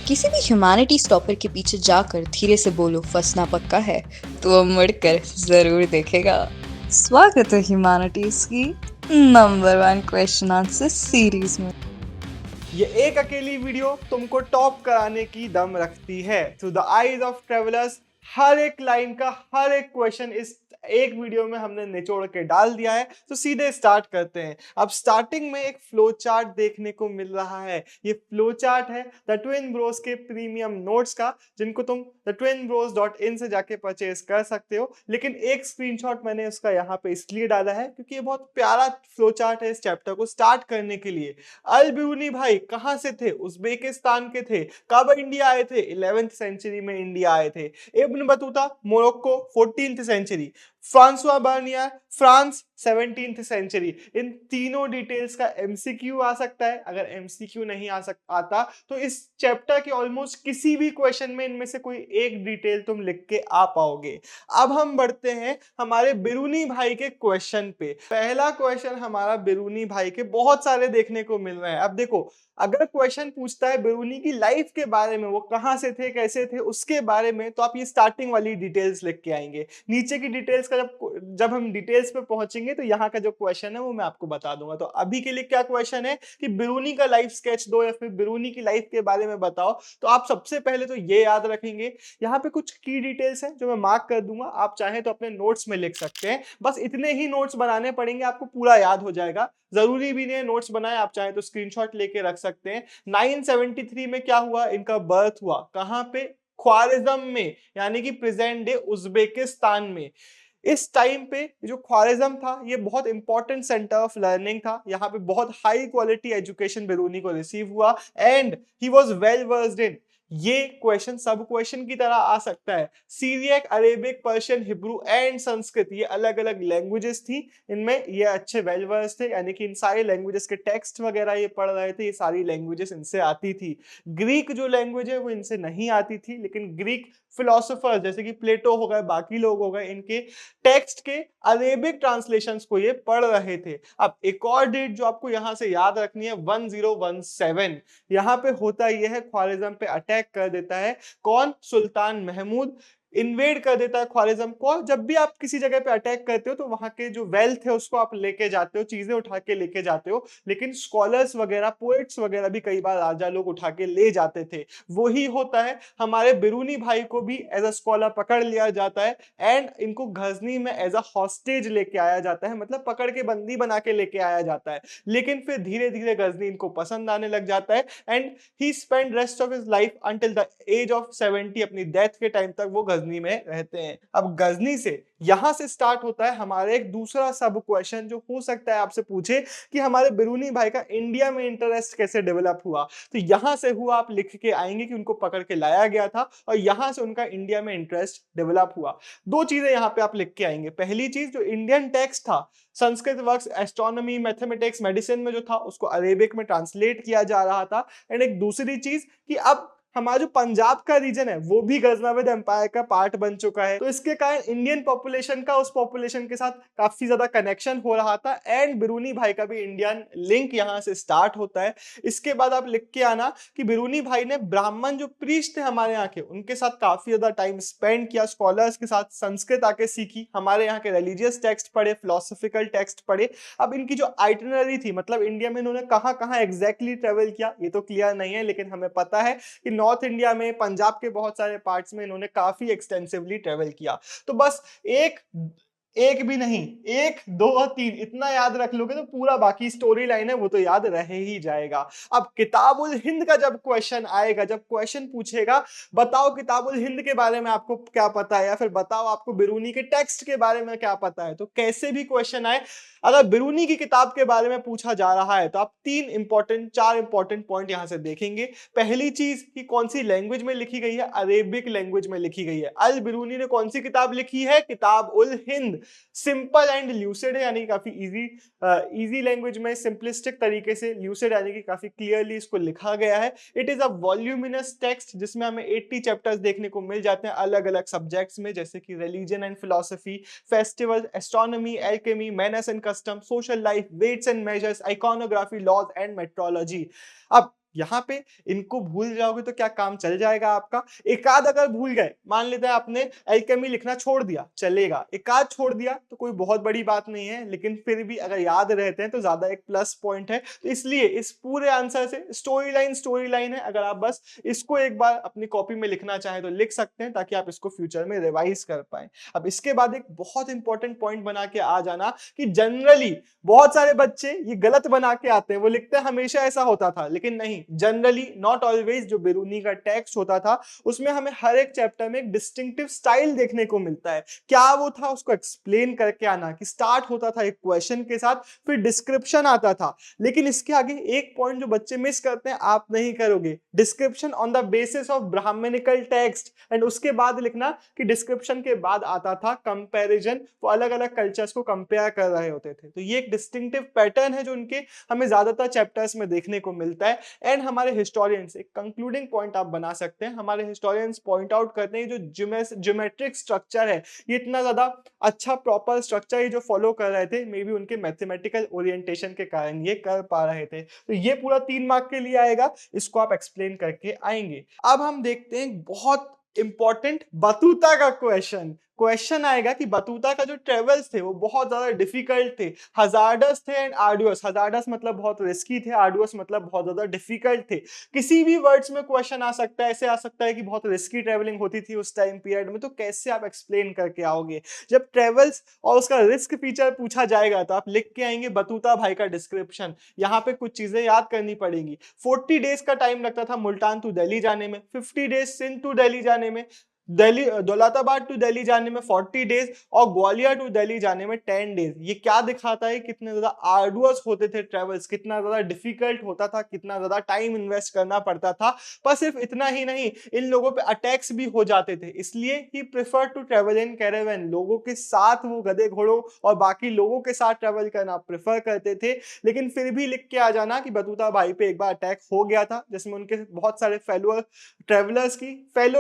किसी भी humanities topic के पीछे जाकर धीरे से बोलो फंसना पक्का है तो वो मुड़कर जरूर देखेगा। स्वागत है ह्यूमैनिटीज की नंबर 1 क्वेश्चन आंसर सीरीज में। ये एक अकेली वीडियो तुमको टॉप कराने की दम रखती है। Through the eyes of travellers हर एक लाइन का हर एक क्वेश्चन इस एक वीडियो में हमने निचोड़ के डाल दिया है। तो सीधे स्टार्ट करते हैं। अब स्टार्टिंग में एक फ्लो चार्ट देखने को मिल रहा है। ये फ्लो चार्ट है द ट्विन ब्रोस के प्रीमियम नोट्स का, जिनको तुम thetwinbros.in से जाके परचेज कर सकते हो। लेकिन एक स्क्रीनशॉट मैंने उसका यहाँ पे इसलिए डाला है क्योंकि ये बहुत प्यारा फ्लो चार्ट है इस चैप्टर को स्टार्ट करने के लिए। अल बिरूनी भाई कहां से थे? उज्बेकिस्तान के थे। कब इंडिया आए थे? 11th सेंचुरी में इंडिया आए थे। Ibn Battuta Morocco 14th century. François Bernier France 17th century. इन तीनों डिटेल्स का एमसीक्यू आ सकता है। अगर एमसीक्यू नहीं आता तो इस चैप्टर के ऑलमोस्ट किसी भी क्वेश्चन में इनमें से कोई एक डिटेल तुम लिख के आ पाओगे। अब हम बढ़ते हैं हमारे बिरूनी भाई के क्वेश्चन पे। पहला क्वेश्चन हमारा बिरूनी भाई के बहुत सारे देखने को मिल रहे हैं। अब देखो, अगर क्वेश्चन पूछता है बिरूनी की लाइफ के बारे में, वो कहां से थे, कैसे थे, उसके बारे में, तो आप ये स्टार्टिंग वाली डिटेल्स लिख के आएंगे। नीचे की डिटेल्स का जब हम डिटेल्स पे पहुंचेंगे तो यहाँ का जो क्वेश्चन है वो मैं आपको बता दूंगा। तो अभी के लिए क्या क्वेश्चन है कि बिरूनी का लाइफ स्केच दो या फिर बिरूनी की लाइफ के बारे में बताओ। तो आप सबसे पहले तो ये याद रखेंगे, यहाँ पे कुछ की डिटेल्स हैं जो मैं मार्क कर दूंगा। आप चाहें तो अपने नोट्स में लिख सकते हैं। बस इतने ही नोट्स बनाने पड़ेंगे, आपको पूरा याद हो जाएगा। जरूरी भी नहीं नोट्स बनाए, आप चाहें तो स्क्रीनशॉट लेके रख सकते हैं। 973 में क्या हुआ? इनका बर्थ हुआ कहां पे? ख्वारिज्म में, यानी कि प्रेजेंट डे उज्बेकिस्तान में। इस टाइम पे जो ख्वारिज्म था ये बहुत इंपॉर्टेंट सेंटर ऑफ लर्निंग था। यहाँ पे बहुत हाई क्वालिटी एजुकेशन बिरूनी को रिसीव हुआ and he was well versed in. ये क्वेश्चन सब क्वेश्चन की तरह आ सकता है। Syriac, Arabic, Persian, Hebrew and Sanskrit, ये अलग अलग लैंग्वेजेस थी। इनमें ये अच्छे वेल वर्स थे, यानी कि इन सारे लैंग्वेजेस के टेक्स्ट वगैरह ये पढ़ रहे थे। ये सारी लैंग्वेजेस इनसे आती थी। ग्रीक जो लैंग्वेज है वो इनसे नहीं आती थी, लेकिन ग्रीक फिलोसोफर जैसे कि प्लेटो हो गए, बाकी लोग हो गए, इनके टेक्स्ट के अरेबिक ट्रांसलेशंस को ये पढ़ रहे थे। अब एक और डेट जो आपको यहां से याद रखनी है, 1017। यहाँ पे होता यह है, ख्वारिज्म पे अटैक कर देता है कौन? सुल्तान महमूद इन्वेड कर देता है ख्वारिज्म को। जब भी आप किसी जगह पे अटैक करते हो तो वहां के जो वेल्थ है उसको आप लेके जाते हो, चीजें उठा के लेके जाते हो। लेकिन स्कॉलर्स वगैरह, पोएट्स वगैरह भी कई बार राजा लोग उठा के ले जाते थे। वही होता है, हमारे बिरूनी भाई को भी एज अ स्कॉलर पकड़ लिया जाता है एंड इनको गजनी में एज अ हॉस्टेज लेके आया जाता है, मतलब पकड़ के बंदी बना के लेके आया जाता है। लेकिन फिर धीरे धीरे गजनी इनको पसंद आने लग जाता है and he spend rest of his life until the age of 70। अपनी डेथ के टाइम तक वो गजनी में रहते हैं। अब गजनी से यहां से स्टार्ट होता है हमारे एक दूसरा सब क्वेश्चन जो हो सकता है आपसे पूछे कि हमारे बिरूनी भाई का इंडिया में इंटरेस्ट कैसे डेवलप हुआ। तो यहां से हुआ, आप लिख के आएंगे कि उनको पकड़ के लाया गया था और यहां से उनका इंडिया में इंटरेस्ट डेवलप हुआ। दो चीजें यहां पे आप लिख के आएंगे। पहली चीज, जो इंडियन टेक्स्ट था, Sanskrit works, astronomy, mathematics, medicine में जो था उसको अरेबिक में ट्रांसलेट किया जा रहा था। एंड एक दूसरी चीज कि अब हमारा जो पंजाब का रीजन है वो भी गजनविद एम्पायर का पार्ट बन चुका है। तो इसके कारण इंडियन पॉपुलेशन का उस पॉपुलेशन के साथ काफी ज्यादा कनेक्शन हो रहा था एंड बिरूनी भाई का भी इंडियन लिंक यहां से स्टार्ट होता है। इसके बाद आप लिख के आना कि बिरूनी भाई ने ब्राह्मण जो प्रीस्ट थे हमारे यहाँ के, उनके साथ काफी ज्यादा टाइम स्पेंड किया, स्कॉलर्स के साथ संस्कृत आके सीखी, हमारे यहाँ के रिलीजियस टेक्स्ट पढ़े, फिलोसफिकल टेक्स्ट पढ़े। अब इनकी जो आइटनरी थी, मतलब इंडिया में इन्होंने कहाँ कहाँ एग्जैक्टली ट्रेवल किया ये तो क्लियर नहीं है, लेकिन हमें पता है कि नॉर्थ इंडिया में, पंजाब के बहुत सारे पार्ट्स में इन्होंने काफी एक्सटेंसिवली ट्रेवल किया। तो बस एक एक भी नहीं, एक, दो और तीन, इतना याद रख लोगे तो पूरा बाकी स्टोरी लाइन है वो तो याद रह ही जाएगा। अब किताबुल हिंद का जब क्वेश्चन आएगा, जब क्वेश्चन पूछेगा बताओ किताबुल हिंद के बारे में आपको क्या पता है, या फिर बताओ आपको बिरूनी के टेक्स्ट के बारे में क्या पता है, तो कैसे भी क्वेश्चन आए, अगर बिरूनी की किताब के बारे में पूछा जा रहा है तो आप चार इंपॉर्टेंट पॉइंट यहां से देखेंगे। पहली चीज कि कौन सी लैंग्वेज में लिखी गई है, अरेबिक लैंग्वेज में लिखी गई है। अल बिरूनी ने कौन सी किताब लिखी है? किताब ul Hind. Simple and lucid है, यानी काफी इजी लैंग्वेज में, सिंपलिस्टिक तरीके से, ल्यूसिड यानी कि काफी क्लियरली इसको लिखा गया है। It is a voluminous text जिसमें हमें 80 चैप्टर्स देखने को मिल जाते हैं अलग अलग सब्जेक्ट्स में, जैसे कि religion and philosophy, festival, astronomy, alchemy, manners and custom, social life, weights and measures, iconography, laws and metrology. अब यहाँ पे इनको भूल जाओगे तो क्या काम चल जाएगा आपका? एक आध अगर भूल गए, मान लेते हैं आपने एल्केमी लिखना छोड़ दिया, चलेगा। एक आध छोड़ दिया तो कोई बहुत बड़ी बात नहीं है, लेकिन फिर भी अगर याद रहते हैं तो ज्यादा एक प्लस पॉइंट है। तो इसलिए इस पूरे आंसर से स्टोरी लाइन है, अगर आप बस इसको एक बार अपनी कॉपी में लिखना चाहें तो लिख सकते हैं, ताकि आप इसको फ्यूचर में रिवाइज कर पाए। अब इसके बाद एक बहुत इंपॉर्टेंट पॉइंट बना के आ जाना कि जनरली बहुत सारे बच्चे ये गलत बना के आते हैं, वो लिखते हैं हमेशा ऐसा होता था, लेकिन नहीं, जनरली नॉट ऑलवेज। जो बेरूनी का टेक्स्ट होता था उसमें हमें हर एक चैप्टर में एक डिस्टिंक्टिव स्टाइल देखने को मिलता है। क्या वो था, उसको एक्सप्लेन करके आना, कि स्टार्ट होता था एक क्वेश्चन के साथ, फिर डिस्क्रिप्शन आता था। लेकिन इसके आगे एक पॉइंट जो बच्चे मिस करते हैं, आप नहीं करोगे, description on the basis of Brahmanical text, and उसके बाद लिखना कि डिस्क्रिप्शन के बाद आता था कंपैरिजन, वो अलग अलग कल्चर्स को कंपेयर कर रहे होते थे। तो ये एक डिस्टिंक्टिव पैटर्न है जो उनके हमें ज्यादातर चैप्टर्स में देखने को मिलता है। एंड हमारे हिस्टोरियंस, एक कंक्लूडिंग पॉइंट आप बना सकते हैं, हमारे हिस्टोरियंस पॉइंट आउट करते हैं जो ज्योमेट्रिक स्ट्रक्चर है, ये इतना ज्यादा अच्छा प्रॉपर स्ट्रक्चर ये जो फॉलो कर रहे थे, मे बी उनके मैथमेटिकल ओरिएंटेशन के कारण ये कर पा रहे थे। तो ये पूरा 3 मार्क के लिए आएगा, इसको आप एक्सप्लेन करके आएंगे। अब हम देखते हैं बहुत इंपॉर्टेंट बतूता का क्वेश्चन आएगा कि बतूता का जो ट्रेवल्स थे वो बहुत ज्यादा डिफिकल्ट थे, हजार्डस थे एंड आर्डुअस। हजार्डस मतलब बहुत रिस्की थे, आर्डुअस मतलब बहुत ज्यादा डिफिकल्ट थे। किसी भी वर्ड्स में क्वेश्चन आ सकता है, ऐसे आ सकता है कि बहुत रिस्की ट्रेवलिंग होती थी उस टाइम पीरियड में, तो कैसे आप एक्सप्लेन करके आओगे? जब ट्रेवल्स और उसका रिस्क फीचर पूछा जाएगा तो आप लिख के आएंगे बतूता भाई का डिस्क्रिप्शन। यहाँ पे कुछ चीजें याद करनी पड़ेगी। 40 डेज का टाइम लगता था मुल्तान टू दिल्ली जाने में, 50 डेज सिंध टू दिल्ली जाने में, दिल्ली दौलताबाद टू दिल्ली जाने में 40 डेज, और ग्वालियर टू दिल्ली जाने में 10 डेज। ये क्या दिखाता है, कितने ज्यादा आर्डुअस होते थे ट्रेवल्स, कितना ज्यादा डिफिकल्ट होता था, कितना ज्यादा टाइम इन्वेस्ट करना पड़ता था। पर सिर्फ इतना ही नहीं, इन लोगों पे अटैक्स भी हो जाते थे, इसलिए ही prefer to travel in caravan. लोगों के साथ वो गधे घोड़ों और बाकी लोगों के साथ ट्रेवल करना प्रेफर करते थे। लेकिन फिर भी लिख के आ जाना कि बतूता भाई पे एक बार अटैक हो गया था, जिसमें उनके बहुत सारे फेलो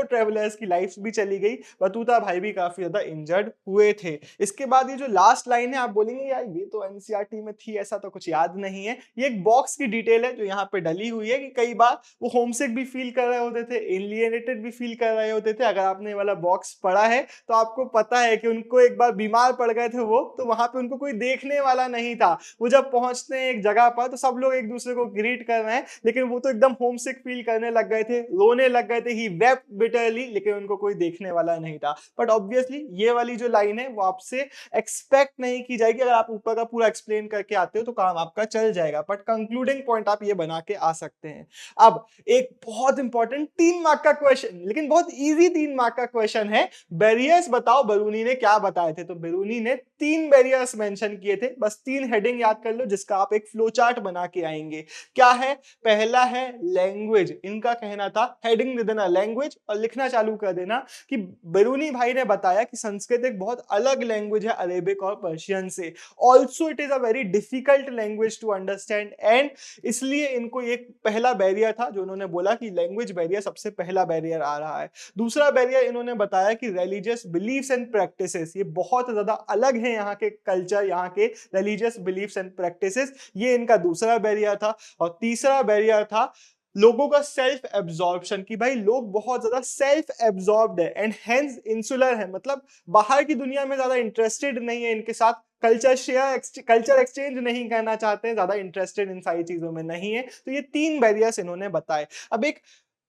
ट्रेवलर्स की लाइफ भी चली गई, बतूता भाई भी काफी ज्यादा इंजर्ड हुए थे। इसके बाद ये जो लास्ट लाइन है, आप बोलेंगे यार ये तो एनसीईआरटी में थी, ऐसा तो कुछ याद नहीं है। ये एक बॉक्स की डिटेल है जो यहाँ पे डली हुई है, कि कई बार वो होमसिक भी फील कर रहे होते थे, एलियनेटेड भी फील कर रहे होते थे। अगर आपने वाला बॉक्स पढ़ा है तो आपको पता है कि उनको एक बार बीमार पड़ गए थे वो, तो वहां पे उनको कोई देखने वाला नहीं था। वो जब पहुंचते हैं एक जगह पर तो सब लोग एक दूसरे को ग्रीट कर रहे हैं, लेकिन वो तो एकदम होमसिक फील करने लग गए थे, रोने लग गए थे, ही वेप्ट बिटरली, लेकिन उनको कोई देखने वाला नहीं था। बट ऑब्वियसली ये वाली जो लाइन है वो आपसे एक्सपेक्ट नहीं की जाएगी। अगर आप ऊपर का पूरा एक्सप्लेन करके आते हो तो काम आपका चल जाएगा, बट कंक्लूडिंग पॉइंट आप ये बना के आ सकते हैं। अब एक बहुत इंपॉर्टेंट 3 मार्क का क्वेश्चन, लेकिन बहुत इजी 3 मार्क का क्वेश्चन है। बैरियर्स बताओ बेरूनी ने क्या बताए थे। तो बेरूनी ने 3 बैरियर्स मेंशन किए थे, बस 3 हेडिंग याद कर लो, जिसका आप एक फ्लो चार्ट बना के आएंगे। क्या है? पहला है लैंग्वेज। इनका कहना था हेडिंग दे देना लैंग्वेज और लिखना चालू कर देना कि बेरूनी भाई ने बताया कि संस्कृत एक बहुत अलग लैंग्वेज है अरेबिक और पर्शियन से। Also it is a very difficult language to understand, and इसलिए इनको एक पहला बैरियर था जो उन्होंने बोला कि लैंग्वेज बैरियर सबसे पहला बैरियर आ रहा है। दूसरा बैरियर इन्होंने बताया कि रिलीजियस बिलीफ्स एंड प्रैक्टिसेस, ये बहुत ज्यादा अलग है यहाँ के कल्चर, यहाँ के रिलीजियस बिलीफ्स एंड प्रैक्टिसेस, ये इनका दूसरा बैरियर था। और तीसरा बैरियर था लोगों का सेल्फ एब्जॉर्प्शन, कि भाई लोग बहुत ज्यादा सेल्फ एब्जॉर्ब्ड है एंड हेंस इंसुलर है, मतलब बाहर की दुनिया में ज्यादा इंटरेस्टेड नहीं है, इनके साथ कल्चर एक्सचेंज नहीं करना चाहते हैं, ज्यादा इंटरेस्टेड इन सारी चीजों में नहीं है। तो ये 3 बैरियर्स इन्होंने बताए। अब एक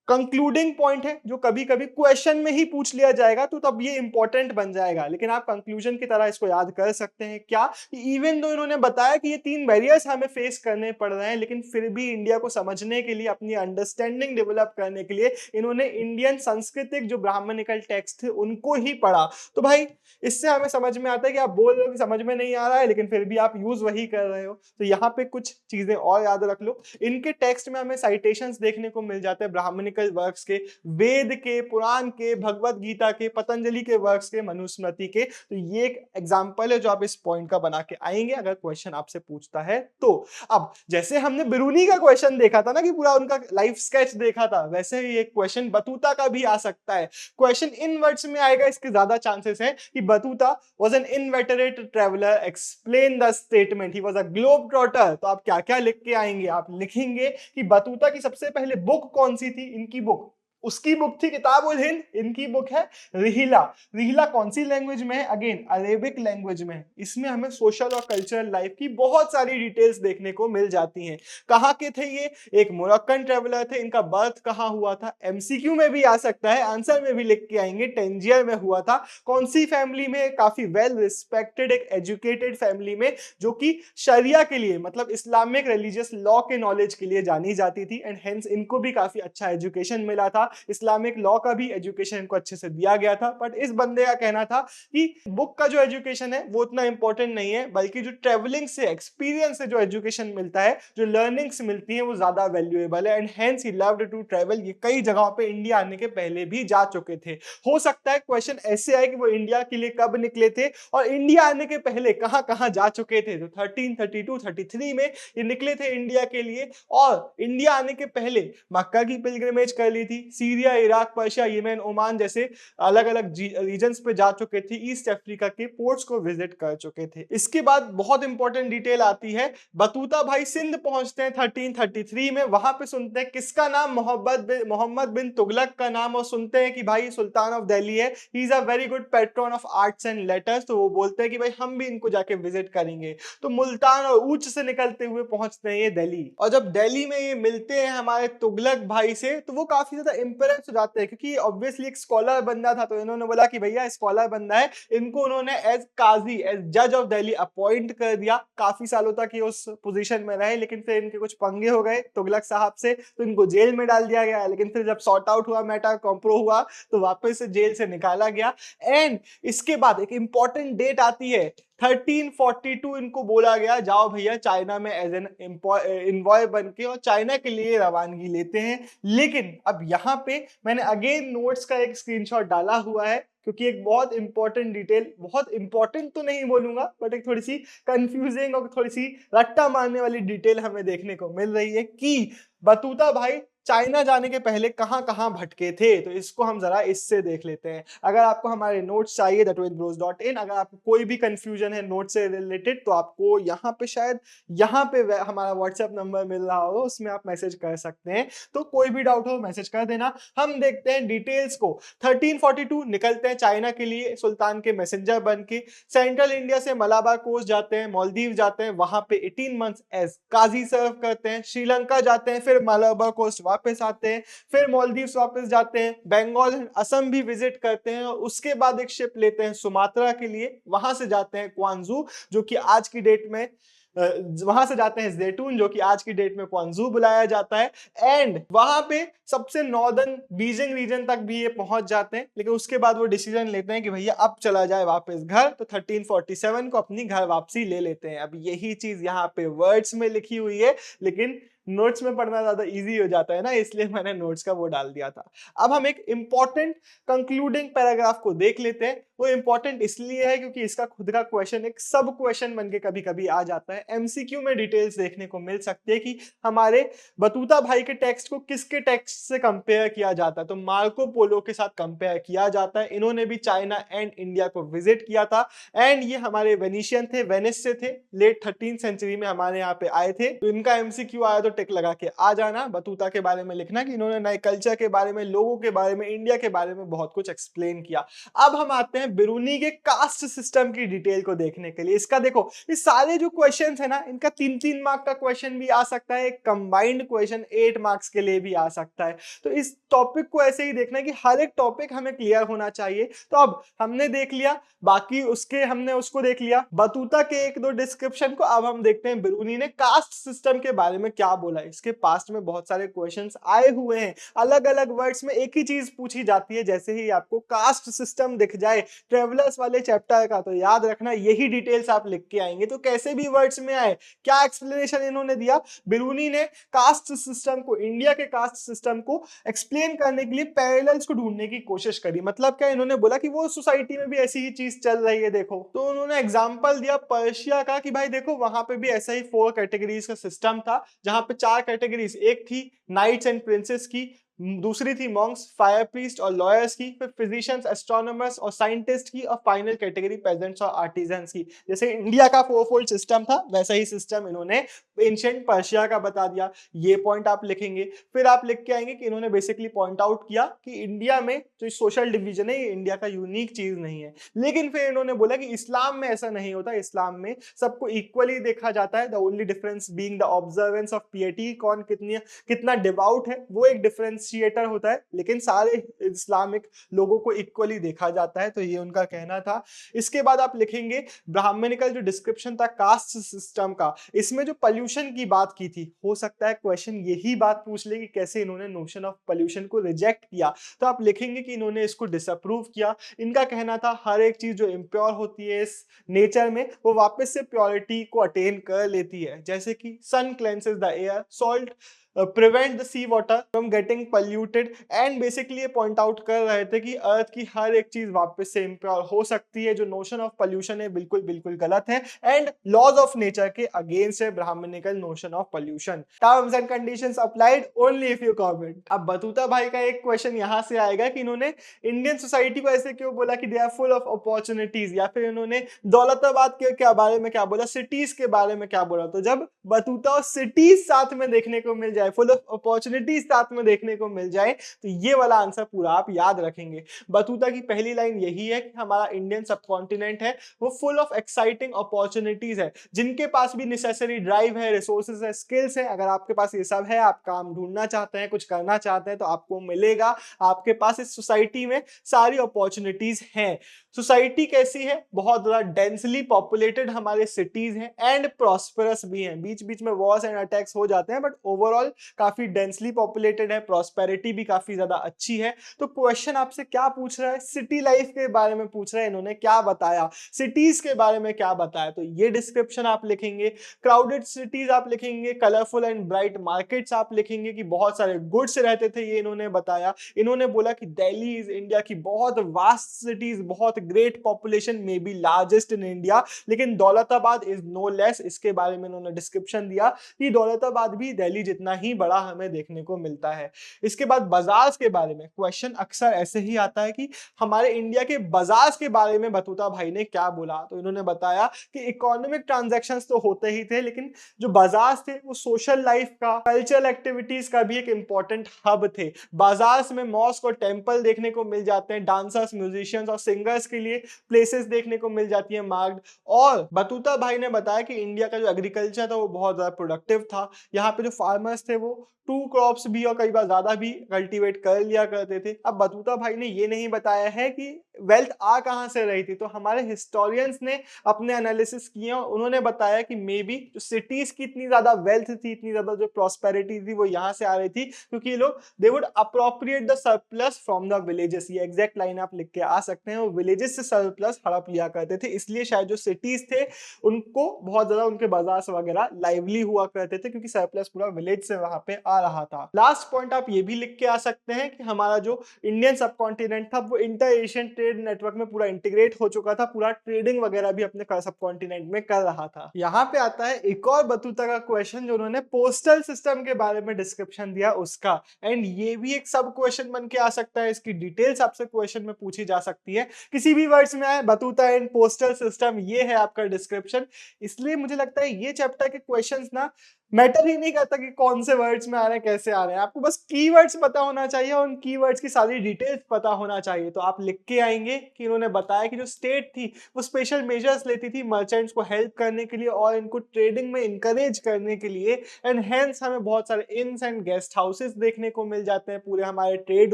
कंक्लूडिंग पॉइंट है जो कभी कभी क्वेश्चन में ही पूछ लिया जाएगा, तो तब ये इंपॉर्टेंट बन जाएगा, लेकिन आप कंक्लूजन की तरह इसको याद कर सकते हैं। क्या? इवन दो इन्होंने बताया कि ये 3 बैरियर्स हमें फेस करने पड़ रहे हैं, लेकिन फिर भी इंडिया को समझने के लिए, अपनी अंडरस्टैंडिंग डेवलप करने के लिए इन्होंने इंडियन सांस्कृतिक जो ब्राह्मणिकल टेक्स्ट थे उनको ही पढ़ा। तो भाई इससे हमें समझ में आता है कि आप बोल रहे हो कि समझ में नहीं आ रहा है, लेकिन फिर भी आप यूज वही कर रहे हो। तो यहाँ पे कुछ चीजें और याद रख लो, इनके टेक्स्ट में हमें साइटेशंस देखने को मिल जाते हैं ब्राह्मणिक एस्ट्रोनॉमिकल वर्क्स के, वेद के, पुराण के, भगवत गीता के, पतंजलि के वर्क्स के, मनुस्मृति के। तो ये एक एग्जाम्पल है जो आप इस पॉइंट का बना के आएंगे अगर क्वेश्चन आपसे पूछता है तो। अब जैसे हमने बिरूनी का क्वेश्चन देखा था ना कि पूरा उनका लाइफ स्केच देखा था, वैसे ही एक क्वेश्चन बतूता का भी आ सकता है। क्वेश्चन इन वर्ड्स में आएगा, इसके ज्यादा चांसेस हैं कि Battuta was an inveterate traveller, explain the statement, he was a globe trotter. तो आप क्या क्या लिख के आएंगे? आप लिखेंगे कि बतूता की सबसे पहले बुक कौन सी थी? इनकी बुक, उसकी बुक थी किताब उल हिंद, इनकी बुक है रिहिला। रिहिला कौन सी लैंग्वेज में है? अगेन अरेबिक लैंग्वेज में है। इसमें हमें सोशल और कल्चरल लाइफ की बहुत सारी डिटेल्स देखने को मिल जाती हैं। कहाँ के थे ये? एक मोरक्कन ट्रेवलर थे। इनका बर्थ कहाँ हुआ था? एमसीक्यू में भी आ सकता है, आंसर में भी लिख के आएंगे, टेंजियर में हुआ था। कौन सी फैमिली में? काफी वेल रिस्पेक्टेड एक एजुकेटेड फैमिली में, जो कि शरिया के लिए मतलब इस्लामिक रिलीजियस लॉ के नॉलेज के लिए जानी जाती थी, एंड हेंस इनको भी काफी अच्छा एजुकेशन मिला था। इस्लामिक लॉ का भी एजुकेशन को अच्छे से दिया गया था। बट इस बंदे का कहना था कि बुक का जो एजुकेशन है वो उतना इंपॉर्टेंट नहीं है, बल्कि जो ट्रेवलिंग से, एक्सपीरियंस से जो एजुकेशन मिलता है, जो लर्निंग्स मिलती है, वो ज्यादा वैल्यूएबल है। And hence he loved to travel. ये कई जगहों पे इंडिया आने के पहले भी जा चुके थे। हो सकता है क्वेश्चन ऐसे आए कि वो इंडिया के लिए कब निकले थे और इंडिया आने के पहले कहां कहां जा चुके थे। तो 1332 33 में ये निकले थे इंडिया के लिए, और इंडिया आने के पहले मक्का की पिलग्रिमेज कर ली थी, Syria, Iraq, Persia, Yemen, Oman जैसे अलग अलग रीजन्स पे जा चुके थे, ईस्ट अफ्रीका के पोर्ट्स को विजिट कर चुके थे। इसके बाद बहुत इंपॉर्टेंट डिटेल आती है, बतूता भाई सिंध पहुंचते हैं 1333 में। वहां पे सुनते हैं किसका नाम? मोहम्मद बिन तुगलक का नाम, और सुनते हैं कि भाई सुल्तान ऑफ दिल्ली है, he is a very good pattern of arts and letters. तो वो बोलते हैं कि भाई हम भी इनको जाके विजिट करेंगे। तो मुल्तान और ऊंच से निकलते हुए पहुंचते हैं ये दिल्ली, और जब दिल्ली में ये मिलते हैं हमारे तुगलक भाई से, तो वो काफी ज्यादा इंप्रेस हो जाते हैं, क्योंकि ऑब्वियसली एक स्कॉलर बंदा था। तो इन्होंने बोला कि भैया स्कॉलर बंदा है, इनको उन्होंने एज काजी, एज जज ऑफ दिल्ली अपॉइंट कर दिया। काफी सालों तक ये उस पोजीशन में रहे, लेकिन फिर इनके कुछ पंगे हो गए तुगलक साहब से, तो इनको जेल में डाल दिया गया। लेकिन फिर जब सॉर्ट आउट हुआ, मैटर कॉम्प्रो हुआ, तो वापस से जेल से निकाला गया। एंड इसके बाद एक इंपॉर्टेंट डेट आती है 1342, इनको बोला गया जाओ भैया चाइना में एज एन इन्वॉय बन के और चाइना के लिए रवानगी लेते हैं। लेकिन अब यहाँ पे मैंने अगेन नोट्स का एक स्क्रीनशॉट डाला हुआ है, क्योंकि एक बहुत इंपॉर्टेंट डिटेल, बहुत इंपॉर्टेंट तो नहीं बोलूंगा, बट एक थोड़ी सी कंफ्यूजिंग और थोड़ी सी रट्टा मारने वाली डिटेल हमें देखने को मिल रही है कि बतूता भाई चाइना जाने के पहले कहां कहां भटके थे। तो इसको हम जरा इससे देख लेते हैं। अगर आपको हमारे नोट्स चाहिए thatwithbros.in, अगर आपको कोई भी कंफ्यूजन है नोट से रिलेटेड, तो आपको यहाँ पे शायद यहाँ पे हमारा व्हाट्सएप नंबर मिल रहा हो, उसमें आप मैसेज कर सकते हैं। तो कोई भी डाउट हो मैसेज कर देना। हम देखते हैं डिटेल्स को। 1342 निकलते हैं चाइना के लिए सुल्तान के मैसेंजर बन के। सेंट्रल इंडिया से मलाबार कोस्ट जाते हैं, मालदीव जाते हैं, वहां पे 18 मंथ्स एज काजी सर्व करते हैं। श्रीलंका जाते हैं, फिर मलाबार कोस्ट वापस आते हैं, फिर मालदीव्स वापस जाते हैं, बंगाल असम भी विजिट करते हैं, और उसके बाद एक शिप लेते हैं सुमात्रा के लिए। वहां से जाते हैं क्वांजू, जो कि आज की डेट में वहां से जाते हैं जैतून, जो कि आज की डेट में क्वांजू बुलाया जाता है। एंड वहां पे सबसे नॉर्दर्न बीजिंग रीजन तक भी ये पहुंच जाते हैं, लेकिन उसके बाद वो डिसीजन लेते हैं कि भैया अब चला जाए वापस घर। तो 1347 को अपनी घर वापसी ले लेते हैं। अब यही चीज यहाँ पे वर्ड्स में लिखी हुई है, लेकिन नोट्स में पढ़ना ज्यादा इजी हो जाता है ना, इसलिए मैंने नोट्स का वो डाल दिया था। अब हम एक इंपॉर्टेंट कंक्लूडिंग पैराग्राफ को देख लेते हैं। वो इंपॉर्टेंट इसलिए है क्योंकि इसका खुद का क्वेश्चन एक सब क्वेश्चन बन के कभी कभी आ जाता है। एमसीक्यू में डिटेल्स देखने को मिल सकती है कि हमारे बतूता भाई के टेक्स्ट को किसके टेक्स्ट से कंपेयर किया जाता है। तो मार्को पोलो के साथ कंपेयर किया जाता है। इन्होंने भी चाइना एंड इंडिया को विजिट किया था, एंड ये हमारे वेनिशियन थे, वेनिस से थे, लेट 13th सेंचुरी में हमारे यहाँ पे आए थे। तो इनका एमसीक्यू आया तो टिक लगा के आ जाना। बतूता के बारे में लिखना कि इन्होंने नए कल्चर के बारे में, लोगों के बारे में, इंडिया के बारे में बहुत कुछ एक्सप्लेन किया। अब हम आते हैं बिरूनी के कास्ट सिस्टम की डिटेल को देखने के लिए। इसका देखो, ये सारे जो क्वेश्चंस है ना, इनका 3-3 मार्क का क्वेश्चन भी आ सकता है, एक कंबाइंड क्वेश्चन 8 मार्क्स के लिए भी आ सकता है। तो इस टॉपिक को ऐसे ही देखना कि हर एक टॉपिक हमें क्लियर होना चाहिए। तो अब हमने देख लिया, बाकी उसके हमने उसको देख लिया, बतूता के 1-2 डिस्क्रिप्शन को। अब हम देखते हैं बिरूनी ने कास्ट सिस्टम के बारे में क्या बोला? इसके पास्ट में बहुत सारे क्वेश्चंस आए हुए हैं, अलग अलग वर्ड्स में एक ही चीज पूछी जाती है। जैसे ही आपको कास्ट सिस्टम दिख जाए ट्रेवलर्स वाले चैप्टर का, तो याद रखना यही डिटेल्स आप लिख के आएंगे। तो कैसे भी वर्ड्स में आए, क्या एक्सप्लेनेशन इन्होंने दिया? बिरूनी ने कास्ट सिस्टम को, इंडिया के कास्ट सिस्टम को एक्सप्लेन करने के लिए पैरेलल्स को ढूंढने की कोशिश करी। मतलब क्या, इन्होंने बोला कि वो सोसाइटी में भी ऐसी ही चीज चल रही है देखो। तो उन्होंने एग्जांपल दिया पर्शिया का कि भाई देखो वहां पे भी ऐसा ही 4 कैटेगरीज का सिस्टम था, जहां पे 4 कैटेगरीज, एक थी नाइट्स एंड प्रिंसेस की, दूसरी थी मॉन्क्स, फायर प्रीस्ट और लॉयर्स की, फिर फिजिशियंस, एस्ट्रोनॉमर्स और साइंटिस्ट की, और फाइनल कैटेगरी पेजेंट्स और आर्टिजन्स की। जैसे इंडिया का 4 फोल्ड सिस्टम था, वैसा ही सिस्टम इन्होंने एंशिएंट पर्शिया का बता दिया। ये पॉइंट आप लिखेंगे। फिर आप लिख के आएंगे कि इन्होंने बेसिकली पॉइंट आउट किया कि इंडिया में जो सोशल डिवीजन है ये इंडिया का यूनिक चीज नहीं है। लेकिन फिर इन्होंने बोला कि इस्लाम में ऐसा नहीं होता, इस्लाम में सबको इक्वली देखा जाता है। The only difference being the observance of piety, कौन कितना डिवाउट है वो एक डिफरेंशिएटर होता है, लेकिन सारे इस्लामिक लोगों को इक्वली देखा जाता है। तो ये उनका कहना था। इसके बाद आप लिखेंगे ब्राह्मणिकल जो डिस्क्रिप्शन था कास्ट सिस्टम का, इसमें जो पोल्यूशन की बात की थी, हो सकता है क्वेश्चन यही बात पूछ ले कि कैसे इन्होंने नोशन ऑफ पोल्यूशन को रिजेक्ट किया। तो आप लिखेंगे कि इन्होंने इसको डिसअप्रूव किया। इनका कहना था हर एक चीज जो इम्प्योर होती है इस नेचर में, वो वापस से प्योरिटी को अटेन कर लेती है। जैसे कि sun cleanses the air, salt prevent the sea water from getting polluted, and basically ये पॉइंट आउट कर रहे थे कि अर्थ की हर एक चीज वापस से इम्प्योर हो सकती है। जो नोशन ऑफ पोल्यूशन है बिल्कुल बिल्कुल गलत है, एंड लॉज ऑफ नेचर के अगेंस्ट है Brahmanical notion of pollution. Terms and conditions applied only if you comment. अब बतूता भाई का एक क्वेश्चन यहां से आएगा कि इन्होंने इंडियन सोसाइटी को ऐसे क्यों बोला कि they are full of opportunities, या फिर इन्होंने दौलताबाद के क्या बारे में क्या बोला, सिटीज के बारे में क्या बोला। तो जब बतूता और सिटीज साथ में देखने को मिल जाए, फुल ऑफ अपॉर्चुनिटीज साथ में देखने को मिल जाए, तो ये वाला आंसर पूरा आप याद रखेंगे। बतूता की पहली लाइन यही है कि हमारा इंडियन सबकॉन्टिनेंट है वो फुल ऑफ एक्साइटिंग अपॉर्चुनिटीज है। जिनके पास भी नेसेसरी ड्राइव है, रिसोर्सेज है, स्किल्स है, अगर आपके पास ये सब है, आप काम ढूंढना चाहते हैं, कुछ करना चाहते हैं, तो आपको मिलेगा। आपके पास इस सोसाइटी में सारी अपॉर्चुनिटीज हैं। सोसाइटी कैसी है? बहुत ज्यादा डेंसली पॉपुलेटेड हमारे सिटीज हैं, एंड प्रॉस्पेरस भी हैं। बीच बीच में वॉर्स एंड अटैक्स हो जाते हैं, बट ओवरऑल काफी डेंसली पॉपुलेटेड है, प्रॉस्पेरिटी भी काफी ज्यादा अच्छी है। तो क्वेश्चन आपसे क्या पूछ रहा है? सिटी लाइफ के बारे में पूछ रहा है। इन्होंने क्या बताया, सिटीज के बारे में क्या बताया, तो ये डिस्क्रिप्शन आप लिखेंगे। क्राउडेड सिटीज आप लिखेंगे, कलरफुल एंड ब्राइट मार्केट्स आप लिखेंगे कि बहुत सारे गुड्स रहते थे, ये इन्होंने बताया। इन्होंने बोला कि दिल्ली इज इंडिया की बहुत वास्ट सिटीज, बहुत great population, may be largest in India, लेकिन दौलताबाद इज नो लेस। इसके बारे में इन्होंने डिस्क्रिप्शन दिया कि दौलताबाद भी दिल्ली जितना ही बड़ा हमें देखने को मिलता है। इसके बाद बाजार के बारे में क्वेश्चन अक्सर ऐसे ही आता है कि हमारे इंडिया के बाजार के बारे में बतूता भाई ने क्या बोला। तो इन्होंने बताया कि इकोनॉमिक ट्रांजैक्शंस तो होते ही थे, लेकिन जो बाजार थे वो सोशल लाइफ का, कल्चरल एक्टिविटीज का भी एक इंपॉर्टेंट हब थे। बाजार में मॉस्क और टेंपल देखने को मिल जाते हैं, डांसर्स, म्यूजिशियंस और सिंगर्स के लिए प्लेसेस देखने को मिल जाती है, मार्क्ड। और बतूता भाई ने बताया कि इंडिया का जो एग्रीकल्चर था वो बहुत ज्यादा प्रोडक्टिव था। यहाँ पे जो फार्मर्स थे वो 2 क्रॉप्स भी और कई बार ज्यादा भी कल्टीवेट कर लिया करते थे। अब बतूता भाई ने ये नहीं बताया है कि वेल्थ आ कहां से रही थी। तो हमारे हिस्टोरियंस ने अपने एनालिसिस किया, उन्होंने बताया कि मे बी जो सिटीज की इतनी ज्यादा वेल्थ थी, इतनी ज्यादा जो प्रॉस्पेरिटी थी, वो यहाँ से आ रही थी क्योंकि ये लोग they would appropriate the surplus from the villages. ये एग्जैक्ट लाइन आप लिख के आ सकते हैं, वो विलेजेस से सरप्लस हड़प लिया करते थे, इसलिए शायद जो सिटीज थे उनको बहुत ज्यादा उनके बाजार वगैरह लाइवली हुआ करते थे क्योंकि सरप्लस पूरा विलेज से वहां पे आ रहा था। लास्ट पॉइंट आप ये भी लिख के आ सकते हैं कि हमारा जो इंडियन सबकॉन्टिनेंट था वो इंटर एशियन ट्रेड नेटवर्क में पूरा इंटीग्रेट हो चुका था, पूरा ट्रेडिंग वगैरह भी अपने सबकॉन्टिनेंट में कर रहा था। यहाँ पे आता है एक और बतूता का क्वेश्चन जो उन्होंने पोस्टल सिस्टम के बारे में डिस्क्रिप्शन दिया उसका, एंड ये भी एक सब क्वेश्चन बन के आ सकता है। इसकी डिटेल्स आपसे क्वेश्चन में पूछी जा सकती है, किसी भी वर्ड्स में आए बतूता एंड पोस्टल सिस्टम, ये है आपका डिस्क्रिप्शन। इसलिए मुझे लगता है ये चैप्टर के क्वेश्चंस ना मैटर ही नहीं करता कि कौन से वर्ड्स में आ रहे हैं, कैसे आ रहे हैं, आपको बस कीवर्ड्स पता होना चाहिए और उन कीवर्ड्स की सारी डिटेल्स पता होना चाहिए। तो आप लिख के आएंगे कि इन्होंने बताया कि जो स्टेट थी वो स्पेशल मेजर्स लेती थी मर्चेंट्स को हेल्प करने के लिए और इनको ट्रेडिंग में इंकरेज करने के लिए, एंड हेंस हमें बहुत सारे इन्स एंड गेस्ट हाउसेस देखने को मिल जाते हैं पूरे हमारे ट्रेड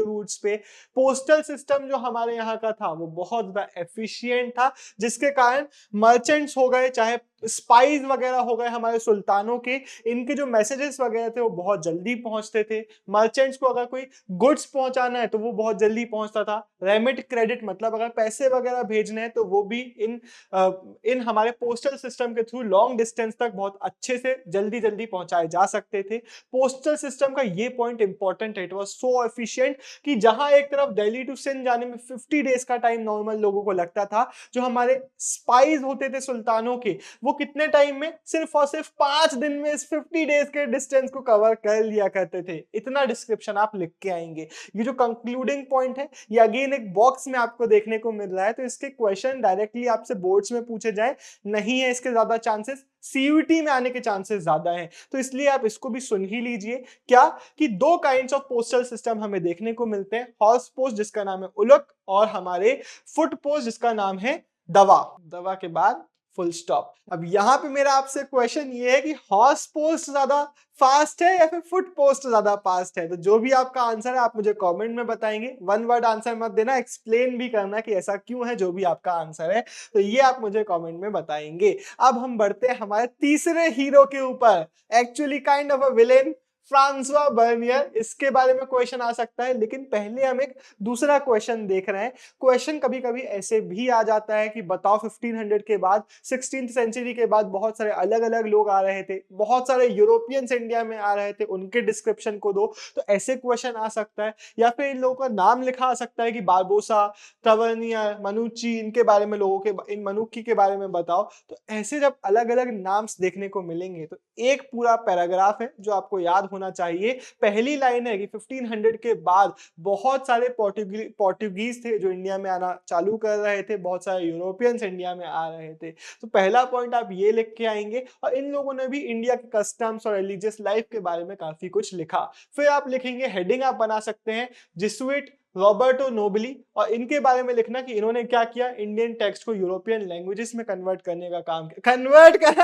रूट्स पे। पोस्टल सिस्टम जो हमारे यहाँ का था वो बहुत ज्यादा एफिशिएंट था, जिसके कारण मर्चेंट्स हो गए, चाहे स्पाइस वगैरह हो गए हमारे सुल्तानों के, इनके जो मैसेजेस वगैरह थे वो बहुत जल्दी पहुंचते थे। मर्चेंट्स को अगर कोई गुड्स पहुंचाना है तो वो बहुत जल्दी पहुंचता था। रेमिट क्रेडिट मतलब अगर पैसे वगैरह भेजने हैं तो वो भी इन हमारे पोस्टल सिस्टम के थ्रू लॉन्ग डिस्टेंस तक बहुत अच्छे से जल्दी जल्दी पहुंचाए जा सकते थे। पोस्टल सिस्टम का ये पॉइंट इंपॉर्टेंट है, इट वाज सो एफिशिएंट कि जहां एक तरफ दिल्ली टू सिंध जाने में 50 डेज का टाइम नॉर्मल लोगों को लगता था, जो हमारे स्पाइस होते थे सुल्तानों के, वो कितने टाइम में, सिर्फ और सिर्फ 5 दिन में इस 50 डेज के डिस्टेंस को कवर कर लिया करते थे। इतना डिस्क्रिप्शन आप लिख के आएंगे। ये जो कंक्लूडिंग पॉइंट है ये अगेन एक बॉक्स में आपको देखने को मिल रहा है, तो इसके क्वेश्चन डायरेक्टली आपसे बोर्ड्स में पूछे जाए नहीं है इसके ज्यादा चांसेस, सीयूटी में आने के चांसेस ज्यादा हैं। तो इसलिए आप इसको भी सुन ही लीजिए क्या कि दो काइंड्स ऑफ पोस्टल सिस्टम हमें देखने को मिलते हैं, हॉर्स पोस्ट जिसका नाम है उलुक और हमारे फुट पोस्ट जिसका नाम है दवा। दवा के बाद फुल स्टॉप। अब यहां पे मेरा आपसे क्वेश्चन ये है कि हॉर्स पोस्ट ज्यादा फास्ट है या फिर फुट पोस्ट ज्यादा फास्ट है? तो जो भी आपका आंसर है आप मुझे कमेंट में बताएंगे। वन वर्ड आंसर मत देना, एक्सप्लेन भी करना कि ऐसा क्यों है जो भी आपका आंसर है, तो ये आप मुझे कमेंट में बताएंगे। अब हम बढ़ते हैं हमारे तीसरे हीरो के ऊपर, actually kind of a villain, Francois Bernier. इसके बारे में क्वेश्चन आ सकता है, लेकिन पहले हम एक दूसरा क्वेश्चन देख रहे हैं। क्वेश्चन कभी कभी ऐसे भी आ जाता है कि बताओ 1500 के बाद, 16th सेंचुरी के बाद बहुत सारे अलग अलग लोग आ रहे थे, बहुत सारे यूरोपियंस इंडिया में आ रहे थे, उनके डिस्क्रिप्शन को दो। तो ऐसे क्वेश्चन आ सकता है, या फिर इन लोगों का नाम लिखा आ सकता है कि बारबोसा, टवर्नियर, मनुची, इनके बारे में लोगों के, इन मनुक्की के बारे में बताओ। तो ऐसे जब अलग अलग नाम्स देखने को मिलेंगे तो एक पूरा पैराग्राफ है जो आपको याद होना चाहिए। पहली लाइन है कि 1500 के बाद बहुत सारे पोर्टुगीज थे जो इंडिया में आना चालू कर रहे थे, बहुत सारे यूरोपियंस इंडिया में आ रहे थे। तो पहला पॉइंट आप ये लिख के आएंगे, और इन लोगों ने भी इंडिया के कस्टम्स और रिलीजियस लाइफ के बारे में काफी कुछ लिखा। फिर आप लिखेंगे, हेडिंग आप बना सकते हैं जिसुइट रॉबर्टो नोबली, और इनके बारे में लिखना कि इन्होंने क्या किया, इंडियन टेक्स्ट को यूरोपियन लैंग्वेजेस में कन्वर्ट करने का काम किया। कन्वर्ट कर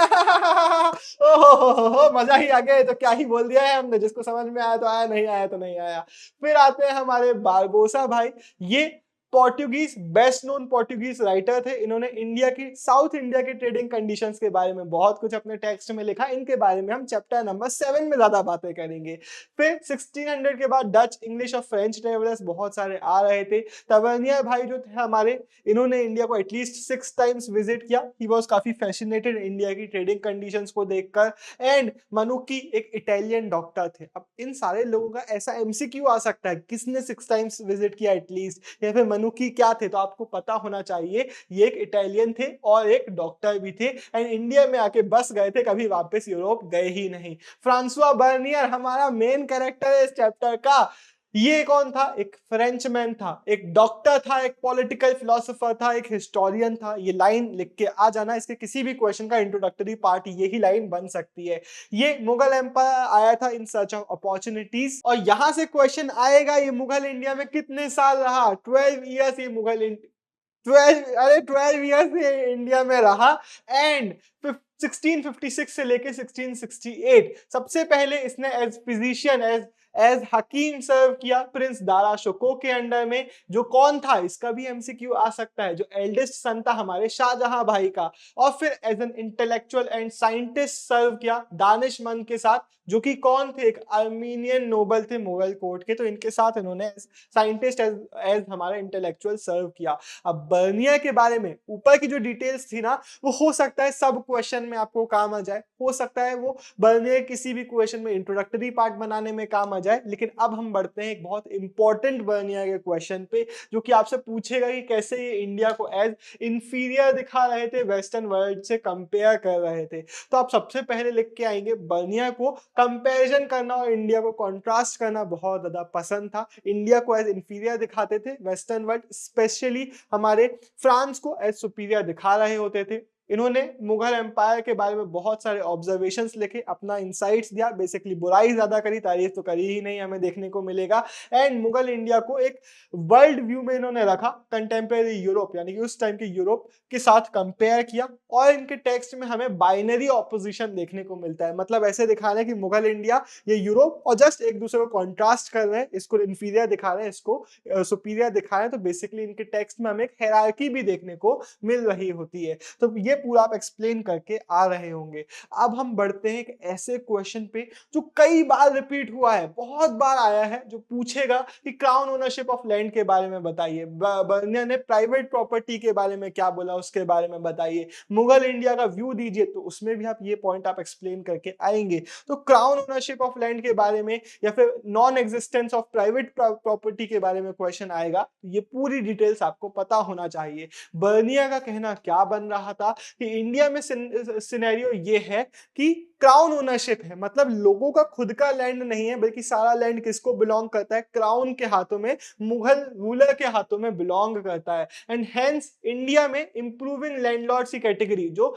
ओहो मजा ही आ गया, तो क्या ही बोल दिया है हमने, जिसको समझ में आया तो आया, नहीं आया तो नहीं आया। फिर आते हैं हमारे बारबोसा भाई, ये Portuguese, best known Portuguese writer थे। इन्होंने इंडिया की, साउथ इंडिया की ट्रेडिंग कंडीशंस के बारे में बहुत कुछ अपने टेक्स्ट में लिखा। इनके बारे में हम चैप्टर नंबर 7 में ज्यादा बातें करेंगे। फिर 1600 के बाद डच, इंग्लिश और फ्रेंच ट्रेवलर्स बहुत सारे आ रहे थे। तवर्नियर भाई जो थे हमारे, इन्होंने इंडिया को एटलीस्ट 6 टाइम्स विजिट किया। ही वॉज काफी फैसिनेटेड इंडिया की ट्रेडिंग कंडीशंस को देखकर। एंड मनुक्की एक इटालियन डॉक्टर थे। अब इन सारे लोगों का ऐसा एमसीक्यू आ सकता है, किसने 6 टाइम्स विजिट किया एटलीस्ट, या फिर मनुक्की क्या थे? तो आपको पता होना चाहिए ये एक इटालियन थे और एक डॉक्टर भी थे, एंड इंडिया में आके बस गए थे, कभी वापस यूरोप गए ही नहीं। फ्रांसवा बर्नियर हमारा मेन कैरेक्टर है इस चैप्टर का। ये कौन था? एक फ्रेंचमैन था, एक डॉक्टर था, एक पॉलिटिकल फिलोसोफर था, एक हिस्टोरियन था। ये लाइन लिख के आ जाना, इसके किसी भी क्वेश्चन का इंट्रोडक्टरी पार्ट यही लाइन बन सकती है। ये मुगल एम्पायर आया था इन सर्च ऑफ अपॉर्चुनिटीज, और यहां से क्वेश्चन आएगा, ये मुगल इंडिया में कितने साल रहा? 12 ईयर्स ये मुगल 12 ईयर्स ये इंडिया में रहा। एंड 1656 से लेके 1668 सबसे पहले इसने एज फिजिशियन, एज हकीम सर्व किया प्रिंस दारा शोको के अंडर में। जो कौन था, इसका भी एमसीक्यू आ सकता है, जो एल्डेस्ट सन था हमारे शाहजहां भाई का। और फिर as an intellectual and scientist serve किया दानिशमंद के साथ, जो कि कौन थे? एक आर्मीनियन नोबल थे मुगल कोर्ट के। तो इनके साथ इन्होंने साइंटिस्ट एज हमारा इंटेलेक्चुअल सर्व किया। अब बर्नियर के बारे में ऊपर की जो डिटेल्स थी ना, वो हो सकता है सब क्वेश्चन में आपको काम आ जाए, हो सकता है वो बर्नियर किसी भी क्वेश्चन में इंट्रोडक्टरी पार्ट बनाने में काम आ जाए। लेकिन अब हम बढ़ते हैं एक बहुत इंपॉर्टेंट बर्नियर के क्वेश्चन पे, जो कि आपसे पूछेगा कि कैसे ये इंडिया को एज इंफीरियर दिखा रहे थे, वेस्टर्न वर्ल्ड से कंपेयर कर रहे थे। तो आप सबसे पहले लिख के आएंगे, बर्नियर को कंपैरिजन करना और इंडिया को कॉन्ट्रास्ट करना बहुत ज्यादा पसंद था। इंडिया को एज इंफीरियर दिखाते थे, वेस्टर्न वर्ल्ड स्पेशली हमारे फ्रांस को एज सुपीरियर दिखा रहे होते थे। इन्होंने मुगल एम्पायर के बारे में बहुत सारे ऑब्जर्वेशंस लिखे, अपना इंसाइट्स दिया, बेसिकली बुराई ज्यादा करी, तारीफ तो करी ही नहीं, हमें देखने को मिलेगा। एंड मुगल इंडिया को एक वर्ल्ड व्यू में इन्होंने रखा, कंटेम्प्रेरी यूरोप यानी कि उस टाइम के यूरोप के साथ कंपेयर किया। और इनके टेक्स्ट में हमें बाइनरी ऑपोजिशन देखने को मिलता है, मतलब ऐसे दिखाना है कि मुगल इंडिया, ये यूरोप, और जस्ट एक दूसरे को कॉन्ट्रास्ट कर रहे हैं, इसको इंफीरियर दिखा रहे हैं, इसको सुपीरियर दिखा रहे हैं। तो बेसिकली इनके टेक्स्ट में हमें एक हायरार्की भी देखने को मिल रही होती है। तो ये पूरा आप एक्सप्लेन करके आ रहे होंगे। अब हम बढ़ते हैं एक ऐसे क्वेश्चन पे जो कई बार रिपीट हुआ है, बहुत बार आया है, जो पूछेगा कि क्राउन ओनरशिप ऑफ लैंड के बारे में बताइए, बर्निया ने प्राइवेट प्रॉपर्टी के बारे में क्या बोला उसके बारे में बताइए, मुगल इंडिया का व्यू दीजिए, तो उसमें भी आप ये पॉइंट आप एक्सप्लेन करके आएंगे। तो क्राउन ओनरशिप ऑफ लैंड के बारे में या फिर non existence of private property के बारे में क्वेश्चन आएगा, ये पूरी डिटेल्स आपको पता होना चाहिए। बर्निया का कहना क्या बन रहा था कि इंडिया में सिनेरियो ये है कि क्राउन ओनरशिप है, मतलब लोगों का खुद का लैंड नहीं है, बल्कि सारा लैंड किसको बिलोंग करता है, क्राउन के हाथों में, मुगल रूलर के हाथों में बिलोंग करता है। एंड हेंस इंडिया में इंप्रूविंग लैंडलॉर्ड्स की कैटेगरी जो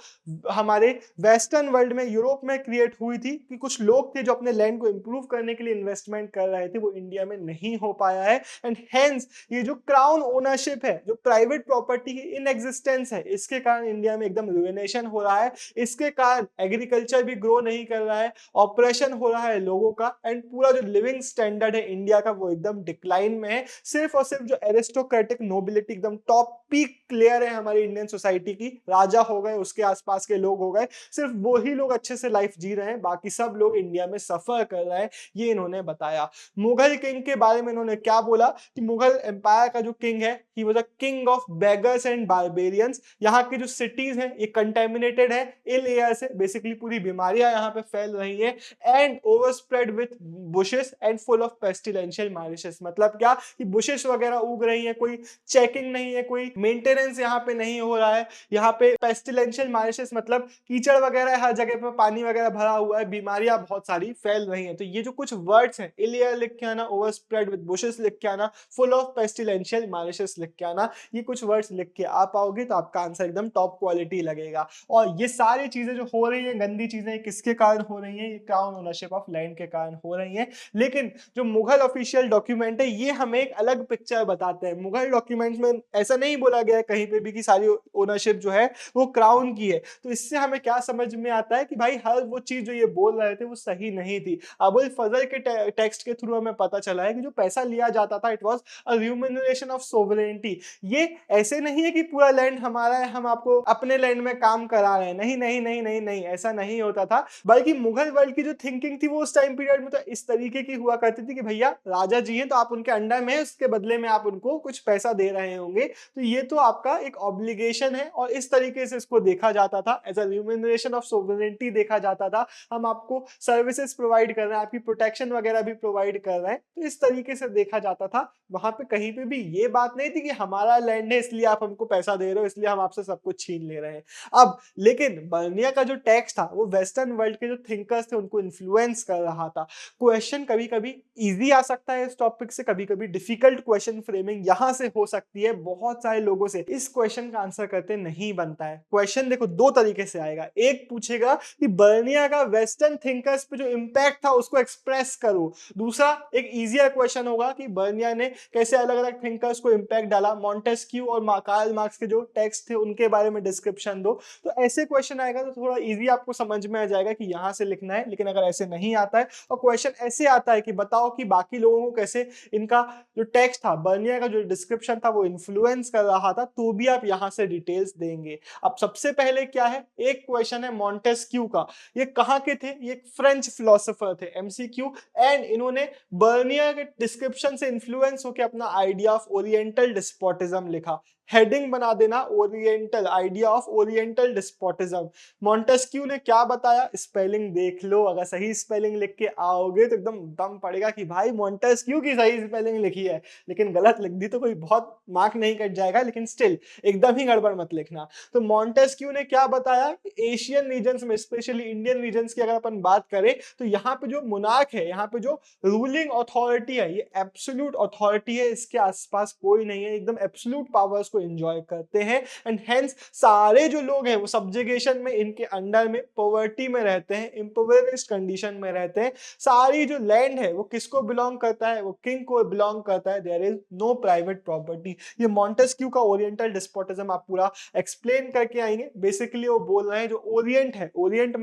हमारे वेस्टर्न वर्ल्ड में, यूरोप में क्रिएट हुई थी, कि कुछ लोग थे जो अपने लैंड को इंप्रूव करने के लिए इन्वेस्टमेंट कर रहे थे, वो इंडिया में नहीं हो पाया है। एंड हेंस ये जो क्राउन ओनरशिप है, जो प्राइवेट प्रॉपर्टी की इन एग्जिस्टेंस है, इसके कारण इंडिया में एकदम रुइनेशन हो रहा है। इसके कारण एग्रीकल्चर भी ग्रो नहीं कर रहा है, ऑपरेशन हो रहा है लोगों का, एंड पूरा जो लिविंग स्टैंडर्ड है इंडिया का वो एकदम डिक्लाइन में है। सिर्फ और सिर्फ जो एरिस्टोक्रेटिक नोबिलिटी, एकदम टॉप पीक लेयर है हमारी इंडियन सोसाइटी की, राजा हो गए, उसके आसपास के लोग हो गए, सिर्फ वो ही लोग अच्छे से लाइफ जी रहे हैं, बाकी सब लोग इंडिया में सफर कर रहे हैं, ये इन्होंने बताया। मुगल किंग के बारे में इन्होंने क्या बोला कि मुगल एम्पायर का जो किंग है, he was a king of beggars and barbarians. यहाँ की जो सिटीज हैं ये कंटेमिनेटेड है इल एयर से, बेसिकली पूरी बीमारियां यहाँ पे फैल रही है, and overspread with bushes and full of pestilential marshes. मतलब क्या कि बुशेस वगैरह उग रही है, कोई चेकिंग नहीं है, कोई मेंटेनेंस यहाँ पे नहीं हो रहा है, यहाँ पे पेस्टिलेंशियल मारिशेस मतलब कीचड़ वगैरह हर जगह पे, पानी वगैरह भरा हुआ है, बीमारियां बहुत सारी फैल रही हैं। तो ये जो कुछ वर्ड्स हैं, इल एयर लिख के आना, ओवरस्प्रेड विथ बुशेस लिख के आना, फुल ऑफ पेस्टिलेंशियल मारिशेस लिख के आना, ये कुछ वर्ड्स लिख के आ पाओगे तो आपका आंसर एकदम टॉप क्वालिटी लगेगा। और ये सारी चीजें जो हो रही है, गंदी चीजें, किसके कारण हो रही है, ये क्राउन ओनरशिप ऑफ लैंड के कारण हो रही है। लेकिन जो मुगल ऑफिशियल डॉक्यूमेंट है ये हमें एक अलग पिक्चर बताते हैं। मुगल डॉक्यूमेंट्स में ऐसा नहीं बोला गया है कहीं पे भी कि सारी ओनरशिप जो है वो क्राउन की है। तो इससे हमें क्या समझ में आता है कि भाई हर वो चीज जो ये बोल रहे थे वो सही नहीं थी। अबुल फजल के टेक्स्ट के थ्रू हमें पता चला है कि जो पैसा लिया जाता था, it was a remuneration of sovereignty. ये ऐसे नहीं है कि पूरा लैंड हमारा है, हम आपको अपने लैंड में काम करा रहे हैं, नहीं नहीं नहीं नहीं नहीं, ऐसा नहीं होता था। बल्कि मुगल वर्ल्ड की जो थिंकिंग थी वो उस टाइम पीरियड में तो इस तरीके की हुआ करती थी कि भैया राजा जी हैं तो आप उनके अंडर में, उसके बदले में आप उनको कुछ पैसा दे रहे होंगे, तो ये तो आपका एक ऑब्लिगेशन है। और इस तरीके से इसको देखा जाता था, as a remuneration of sovereignty देखा जाता था। हम आपको सर्विसेज प्रोवाइड कर रहे हैं, आपकी प्रोटेक्शन वगैरह भी प्रोवाइड कर रहे हैं, तो इस तरीके से देखा जाता था। वहां पे कहीं पे भी ये बात नहीं थी कि हमारा लैंड है इसलिए आप हमको पैसा दे रहे हो, इसलिए हम आपसे सब कुछ छीन ले रहे हैं। अब लेकिन बर्निया का जो टेक्स्ट था वो वेस्टर्न वर्ल्ड के जो थिंकर्स थे उनको इन्फ्लुएंस कर रहा था। क्वेश्चन कभी कभी इजी आ सकता है इस टॉपिक से, कभी कभी डिफिकल्ट क्वेश्चन फ्रेमिंग यहां से हो सकती है। बहुत सारे लोगों से इस क्वेश्चन का आंसर करते नहीं बनता है। क्वेश्चन देखो दो तरीके से आएगा, एक पूछेगा कि बर्निया का वेस्टर्न थिंकर्स पे जो इंपैक्ट था उसको एक्सप्रेस करो। दूसरा एक इजियर क्वेश्चन होगा कि बर्निया ने कैसे अलग अलग थिंकर्स को इंपैक्ट डाला, मॉन्टेस्क्यू और कार्ल मार्क्स के जो टेक्स्ट थे उनके बारे में डिस्क्रिप्शन दो। तो ऐसे क्वेश्चन आएगा तो थोड़ा इजी आपको समझ में आ जाएगा कि यहां से लिखना है। लेकिन अगर ऐसे नहीं आता है और क्वेश्चन ऐसे आता है कि बताओ कि बाकी लोगों को कैसे इनका जो टेक्स्ट था, बर्निया का जो डिस्क्रिप्शन था वो इन्फ्लुएंस कर रहा था, तो भी आप यहां से डिटेल्स देंगे। अब सबसे पहले क्या है, एक क्वेश्चन है मॉन्टेस्क्यू का। ये कहां के थे, ये फ्रेंच फिलोसोफर थे, एमसीक्यू। एंड इन्होंने बर्निया के डिस्क्रिप्शन से इन्फ्लुएंस होकर अपना आइडिया ऑफ ओरिएंटल डिस्पोटिज्म लिखा। हेडिंग बना देना, oriental, idea of oriental despotism. Montesquieu ने क्या बताया, स्पेलिंग देख लो, अगर सही स्पेलिंग लिख के आओगे तो एकदम दम पड़ेगा कि भाई मॉन्टेस्क्यू की सही स्पेलिंग लिखी है। लेकिन गलत लिख दी तो कोई बहुत मार्क नहीं कट जाएगा, लेकिन स्टिल एकदम ही गड़बड़ मत लिखना। तो मॉन्टेस्क्यू ने क्या बताया, एशियन रीजन्स में, स्पेशली इंडियन रीजन्स की अगर अपन बात करें, तो यहाँ पे जो मुनार्क है, यहाँ पे जो रूलिंग अथॉरिटी है, ये एब्सोल्यूट अथॉरिटी है, इसके आसपास कोई नहीं है, एकदम एब्सोल्यूट पावर्स को एंजॉय करते हैं। एंड हेंस सारे जो लोग हैं वो सब्जुगेशन में, इनके अंडर में, पॉवर्टी में रहते हैं, इम्पोवरिश्ड कंडीशन में रहते हैं। सारी जो लैंड है वो किसको बिलोंग करता है, वो किंग को बिलोंग करता है। There is no private property. ये मॉन्टेस्क्यू का ओरिएंटल डिस्पोटिज्म आप पूरा एक्सप्लेन करके आएंगे। बेसिकली वो बोल रहे हैं जो ओरिएंट है, ओरिएंट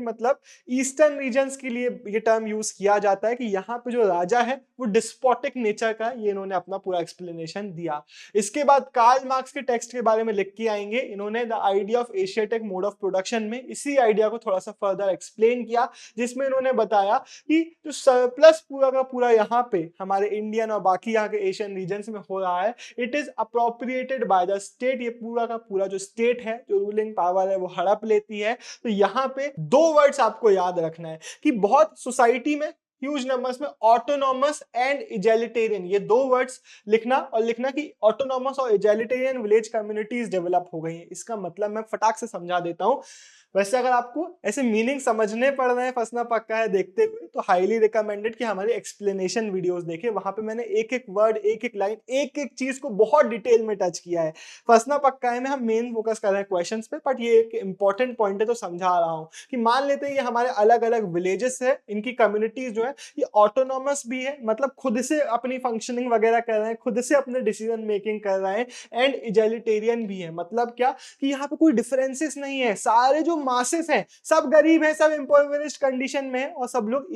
मतलब ईस्टर्न रीजन्स के लिए ये टर्म यूज किया जाता है कि यहाँ पे जो राजा है वो डिस्पोटिक नेचर का है। ये इन्होंने अपना पूरा एक्सप्लेनेशन दिया। इसके बाद कार्ल मार्क्स के टेक्स्ट के बारे में लिख के आएंगे। इन्होंने the idea of Asiatic mode of production में इसी आइडिया को थोड़ा सा फर्दर एक्सप्लेन किया, जिसमें इन्होंने बताया कि जो सरप्लस पूरा का पूरा यहाँ पे हमारे इंडियन और बाकी यहाँ के एशियन रीजन्स में हो रहा है, it is appropriated by the state. ये पूरा का पूरा जो स्टेट है, जो रूलिंग पावर है, वो हड़प लेती है। तो यहाँ पे दो वर्ड्स आपको याद रखना है कि बहुत सोसाइटी में ह्यूज नंबर्स में ऑटोनॉमस एंड इजैलिटेरियन, ये दो वर्ड्स लिखना, और लिखना कि ऑटोनॉमस और इजैलिटेरियन विलेज कम्युनिटीज डेवलप हो गई हैं। इसका मतलब मैं फटाक से समझा देता हूं। वैसे अगर आपको ऐसे मीनिंग समझने पड़ रहे हैं फंसना पक्का है देखते हुए, तो हाईली रिकमेंडेड कि हमारे एक्सप्लेनेशन वीडियोस देखें। वहां पे मैंने एक एक वर्ड, एक एक लाइन, एक एक चीज को बहुत डिटेल में टच किया है। फंसना पक्का है में हम मेन फोकस कर रहे हैं क्वेश्चंस पे, बट ये एक इंपॉर्टेंट पॉइंट है तो समझा रहा हूँ कि मान लेते हैं ये हमारे अलग अलग विलेजेस है, इनकी कम्युनिटीज जो है ये ऑटोनॉमस भी है, मतलब खुद से अपनी फंक्शनिंग वगैरह कर रहे हैं, खुद से अपने डिसीजन मेकिंग कर रहे हैं, एंड इजैलिटेरियन भी है। मतलब क्या कि यहाँ पे कोई डिफरेंसेस नहीं है, सारे जो मासेस हैं सब गरीब हैं, सब इम्पोवरिश्ड कंडीशन में है, और सब लोग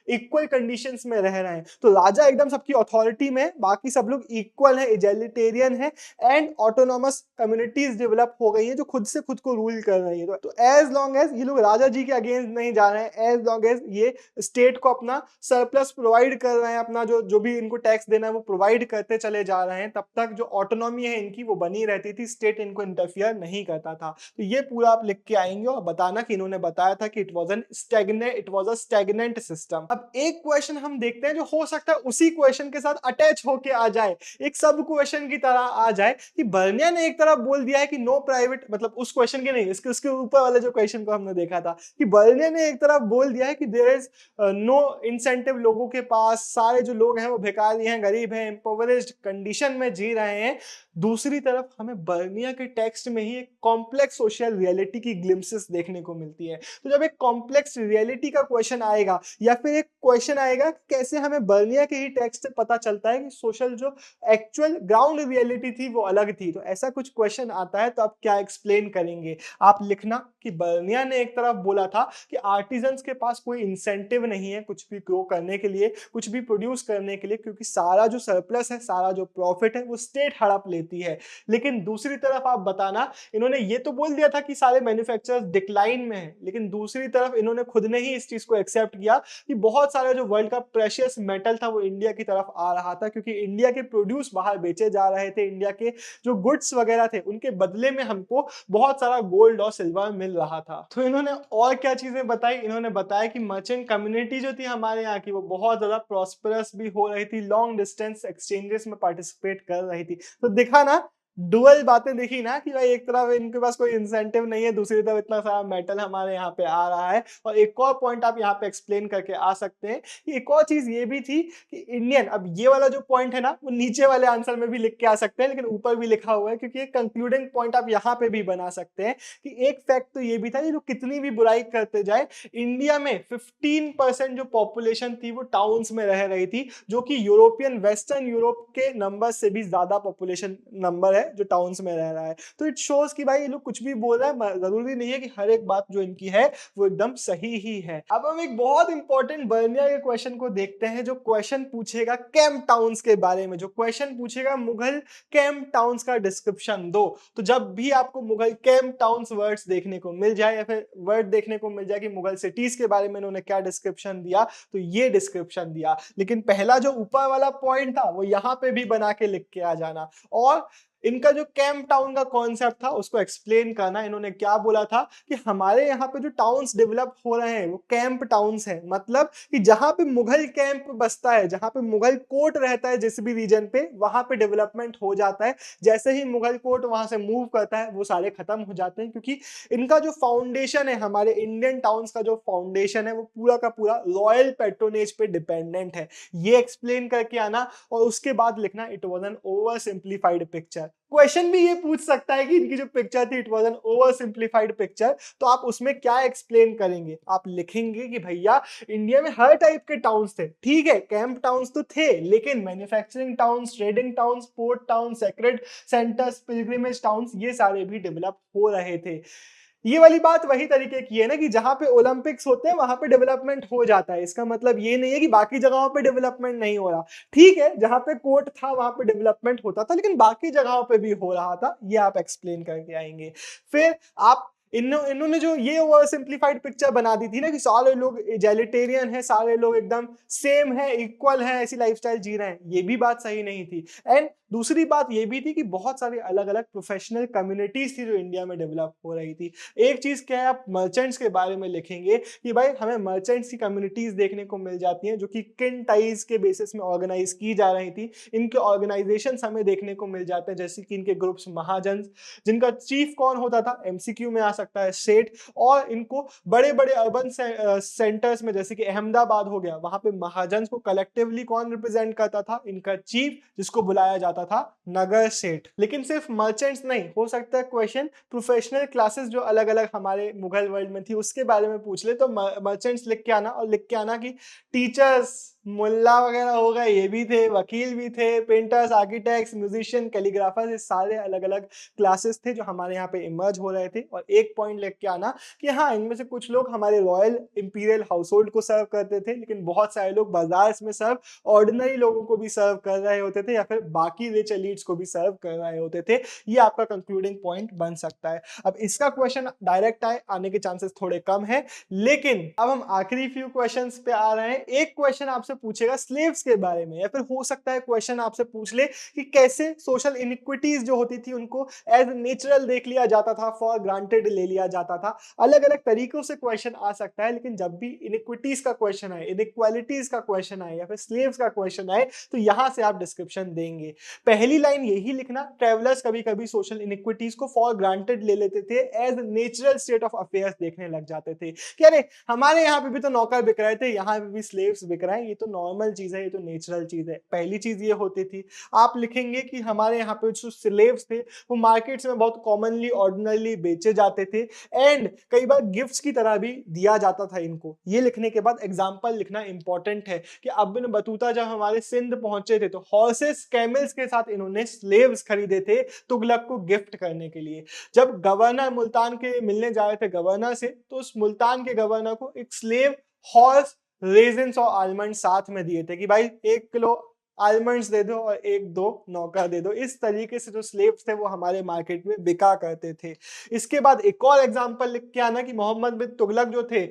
इक्वल कंडीशंस में रह रहे हैं। तो राजा एकदम सबकी अथॉरिटी में, बाकी सब लोग इक्वल है, इजैलिटेरियन है, एंड ऑटोनॉमस कम्युनिटीज डेवलप हो गई है जो खुद से खुद को रूल कर रही है। तो एज लॉन्ग एज ये लोग राजा जी के अगेंस्ट नहीं जा रहे हैं, एज लॉन्ग एज ये स्टेट को अपना सरप्लस प्रोवाइड कर रहे हैं, अपना जो भी इनको टैक्स देना है वो प्रोवाइड करते चले जा रहे हैं, तब तक जो ऑटोनॉमी है इनकी वो बनी रहती थी, स्टेट इनको इंटरफियर नहीं करता था। तो ये पूरा आप लिख के आएंगे और बताना कि इन्होंने बताया था कि it was a stagnant system. अब एक क्वेश्चन हम देखते हैं जो हो सकता है उसी क्वेश्चन के साथ अटैच होके आ जाए, एक सब क्वेश्चन की तरह आ जाए, कि बर्निया ने एक तरफ बोल दिया है कि नो प्राइवेट, मतलब उस क्वेश्चन के नहीं, उसके ऊपर वाले जो क्वेश्चन को हमने देखा था, कि बर्निया ने एक तरफ बोल दिया है कि देयर इज नो इंसेंटिव, लोगों के पास सारे जो लोग हैं वो भिखारी हैं, गरीब हैं, इम्पोवरिश्ड कंडीशन में जी रहे हैं। दूसरी तरफ हमें बर्निया के टेक्स्ट में ही एक कॉम्प्लेक्स सोशल रियलिटी की ग्लिम्सेस देखने को मिलती है। तो जब एक कॉम्प्लेक्स रियलिटी का क्वेश्चन आएगा, या फिर एक क्वेश्चन आएगा कैसे हमें बर्निया के ही टेक्स्ट से पता चलता है कि सोशल जो एक्चुअल ग्राउंड रियलिटी थी वो अलग थी, तो ऐसा कुछ क्वेश्चन आता है तो आप क्या एक्सप्लेन करेंगे? आप लिखना कि बर्निया ने एक तरफ बोला था कि आर्टिजन्स के पास कोई इंसेंटिव नहीं है कुछ भी ग्रो करने के लिए, कुछ भी प्रोड्यूस करने के लिए, क्योंकि सारा जो सरप्लस है, सारा जो प्रॉफिट है वो स्टेट हड़प लेती है। लेकिन दूसरी तरफ आप बताना, इन्होंने ये तो बोल दिया था कि सारे मैन्युफैक्चरर्स डिक्लाइन में हैं, लेकिन दूसरी तरफ इन्होंने खुद ने ही इस चीज को एक्सेप्ट किया कि बहुत सारा जो वर्ल्ड का प्रेशियस मेटल था वो इंडिया की तरफ आ रहा था, क्योंकि इंडिया के प्रोड्यूस बाहर बेचे जा रहे थे, इंडिया के जो गुड्स वगैरह थे उनके बदले में हमको बहुत सारा गोल्ड और सिल्वर मिल रहा था। तो इन्होंने और क्या चीजें बताई? इन्होंने बताया कि मर्चेंट कम्युनिटी जो थी हमारे यहाँ की वो बहुत ज्यादा प्रॉस्परस भी हो रही थी, लॉन्ग डिस्टेंस एक्सचेंजेस में पार्टिसिपेट कर रही थी। तो दिखा ना, डुअल बातें देखी ना कि भाई एक तरफ इनके पास कोई इंसेंटिव नहीं है, दूसरी तरफ इतना सारा मेटल हमारे यहाँ पे आ रहा है। और एक और पॉइंट आप यहाँ पे एक्सप्लेन करके आ सकते हैं कि एक और चीज ये भी थी कि इंडियन, अब ये वाला जो पॉइंट है ना वो नीचे वाले आंसर में भी लिख के आ सकते हैं, लेकिन ऊपर भी लिखा हुआ है क्योंकि एक कंक्लूडिंग पॉइंट आप यहाँ पे भी बना सकते हैं कि एक फैक्ट तो ये भी था, ये लोग कितनी भी बुराई करते जाए, इंडिया में 15% जो पॉपुलेशन थी वो टाउन्स में रह रही थी, जो कि यूरोपियन वेस्टर्न यूरोप के नंबर से भी ज्यादा पॉपुलेशन नंबर है जो टाउन्स में रह रहा है। तो इट शोज कि भाई ये लोग कुछ भी बोल रहे हैं, जरूरी नहीं है कि हर एक बात जो इनकी है वो एकदम सही ही है। अब हम एक बहुत इंपॉर्टेंट बर्निया के क्वेश्चन को देखते हैं, जो क्वेश्चन पूछेगा कैंप टाउन्स के बारे में, जो क्वेश्चन पूछेगा मुगल कैंप टाउन्स का डिस्क्रिप्शन दो। तो जब भी आपको मुगल कैंप टाउन्स वर्ड्स देखने को मिल जाए, या फिर वर्ड देखने को मिल जाए कि मुगल सिटीज के बारे में इन्होंने क्या डिस्क्रिप्शन दिया, तो ये डिस्क्रिप्शन दिया। लेकिन पहला जो ऊपर वाला पॉइंट था वो यहाँ पे भी बना के लिख के आ जाना, और इनका जो कैंप टाउन का कॉन्सेप्ट था उसको एक्सप्लेन करना। इन्होंने क्या बोला था कि हमारे यहाँ पे जो टाउन्स डेवलप हो रहे हैं वो कैंप टाउन्स हैं, मतलब कि जहां पे मुगल कैंप बसता है, जहां पे मुगल कोर्ट रहता है जिस भी रीजन पे, वहां पे डेवलपमेंट हो जाता है। जैसे ही मुगल कोर्ट वहां से मूव करता है वो सारे खत्म हो जाते हैं, क्योंकि इनका जो फाउंडेशन है, हमारे इंडियन टाउन्स का जो फाउंडेशन है वो पूरा का पूरा रॉयल पैट्रोनेज पे डिपेंडेंट है। ये एक्सप्लेन करके आना, और उसके बाद लिखना it was an over simplified picture. Question भी ये पूछ सकता है कि इनकी जो पिक्चर थी it was an over simplified picture, तो आप उसमें क्या एक्सप्लेन करेंगे? आप लिखेंगे कि भैया इंडिया में हर टाइप के टाउन्स थे, ठीक है कैंप टाउन्स तो थे, लेकिन manufacturing towns, trading towns, port towns, sacred centres, pilgrimage towns, ये सारे भी डेवलप हो रहे थे। ये वाली बात वही तरीके की है ना कि जहां पे ओलंपिक्स होते हैं वहां पे डेवलपमेंट हो जाता है। इसका मतलब ये नहीं है कि बाकी जगहों पे डेवलपमेंट नहीं हो रहा। ठीक है, जहां पे कोर्ट था वहां पे डेवलपमेंट होता था, लेकिन बाकी जगहों पे भी हो रहा था। ये आप एक्सप्लेन करके आएंगे। फिर आप इन्होंने जो ये ओवर सिंप्लीफाइड पिक्चर बना दी थी ना कि सारे लोग एजेलिटेरियन है, सारे लोग एकदम सेम है, इक्वल है, ऐसी लाइफस्टाइल जी रहे हैं, ये भी बात सही नहीं थी। एंड दूसरी बात ये भी थी कि बहुत सारी अलग अलग प्रोफेशनल कम्युनिटीज थी जो इंडिया में डेवलप हो रही थी। एक चीज क्या है, आप मर्चेंट्स के बारे में लिखेंगे कि भाई हमें मर्चेंट्स की कम्युनिटीज देखने को मिल जाती हैं जो कि किन टाइज के बेसिस में ऑर्गेनाइज की जा रही थी। इनके ऑर्गेनाइजेशन हमें देखने को मिल जाते हैं, जैसे कि इनके ग्रुप्स महाजन, जिनका चीफ कौन होता था, एमसीक्यू में आ सकता है, सेठ। और इनको बड़े बड़े अर्बन सेंटर्स में जैसे कि अहमदाबाद हो गया, वहां पे महाजन को कलेक्टिवली कौन रिप्रेजेंट करता था, इनका चीफ, जिसको बुलाया जाता था नगर सेठ। लेकिन सिर्फ मर्चेंट्स नहीं, हो सकता है क्वेश्चन प्रोफेशनल क्लासेस जो अलग अलग हमारे मुगल वर्ल्ड में थी उसके बारे में पूछ ले, तो मर्चेंट्स लिख के आना, और लिख के आना कि टीचर्स, मुल्ला वगैरह हो गए, ये भी थे, वकील भी थे, पेंटर्स, आर्किटेक्ट्स, म्यूजिशियन, कैलीग्राफर्स, ये सारे अलग अलग क्लासेस थे जो हमारे यहाँ पे इमर्ज हो रहे थे। और एक पॉइंट लिख के आना कि हाँ, इनमें से कुछ लोग हमारे रॉयल इंपीरियल हाउस होल्ड को सर्व करते थे, लेकिन बहुत सारे लोग बाजार में सर्व ऑर्डिनरी लोगों को भी सर्व कर रहे होते थे, या फिर बाकी रिच एलीट्स को भी सर्व कर रहे होते थे। ये आपका कंक्लूडिंग पॉइंट बन सकता है। अब इसका क्वेश्चन डायरेक्ट आने के चांसेस थोड़े कम है, लेकिन अब हम आखिरी फ्यू क्वेश्चंस पे आ रहे हैं। एक क्वेश्चन आपसे पूछेगा स्लेव्स के बारे में, या फिर हो सकता है क्वेश्चन आपसे पूछ ले कि कैसे सोशल इनइक्विटीज जो होती थी उनको एज नेचुरल देख लिया जाता था, फॉर ग्रांटेड ले लिया जाता था। अलग अलग तरीकों से क्वेश्चन आ सकता है, लेकिन जब भी इनइक्विटीज का क्वेश्चन आए, इनइक्वालिटीज का क्वेश्चन आए, या फिर स्लेव्स का क्वेश्चन आए, तो यहां से आप डिस्क्रिप्शन देंगे। पहली लाइन यही लिखना, ट्रेवलर्स कभी कभी सोशल इनइक्विटीज को फॉर ग्रांटेड ले लेते थे, as natural state of affairs देखने लग जाते थे कि अरे हमारे यहाँ पे भी तो नौकर बिक रहे थे, यहाँ पे भी स्लेव्स बिक रहे हैं, ये तो नॉर्मल चीज है, ये तो नेचुरल चीज है। पहली चीज ये होती थी। आप लिखेंगे कि हमारे यहाँ पे जो स्लेव्स थे वो मार्केट्स में बहुत कॉमनली ऑर्डिनरली बेचे जाते थे, एंड कई बार गिफ्ट्स की तरह भी दिया जाता था इनको। ये लिखने के बाद एग्जाम्पल लिखना इंपॉर्टेंट है कि अब्न बतूता जब हमारे सिंध पहुंचे थे तो हॉर्सेस, कैमल्स के साथ इन्होंने स्लेव्स खरीदे थे तुगलक को गिफ्ट करने के लिए। जब गवर्नर मुल्तान के मिलने जा रहे थे गवर्नर से, तो उस मुल्तान के गवर्नर को एक स्लेव हॉर्स, रेजिन्स और आलमंड साथ में दिए थे कि भाई 1 किलो आलमंड्स दे दो और 1-2 नौका दे दो। इस तरीके से जो स्लेव्स थे वो हमारे मार्केट में बिका करते थे। इसके बाद एक और एग्जांपल लिख के आना कि मोहम्मद बिन तुगलक जो थे,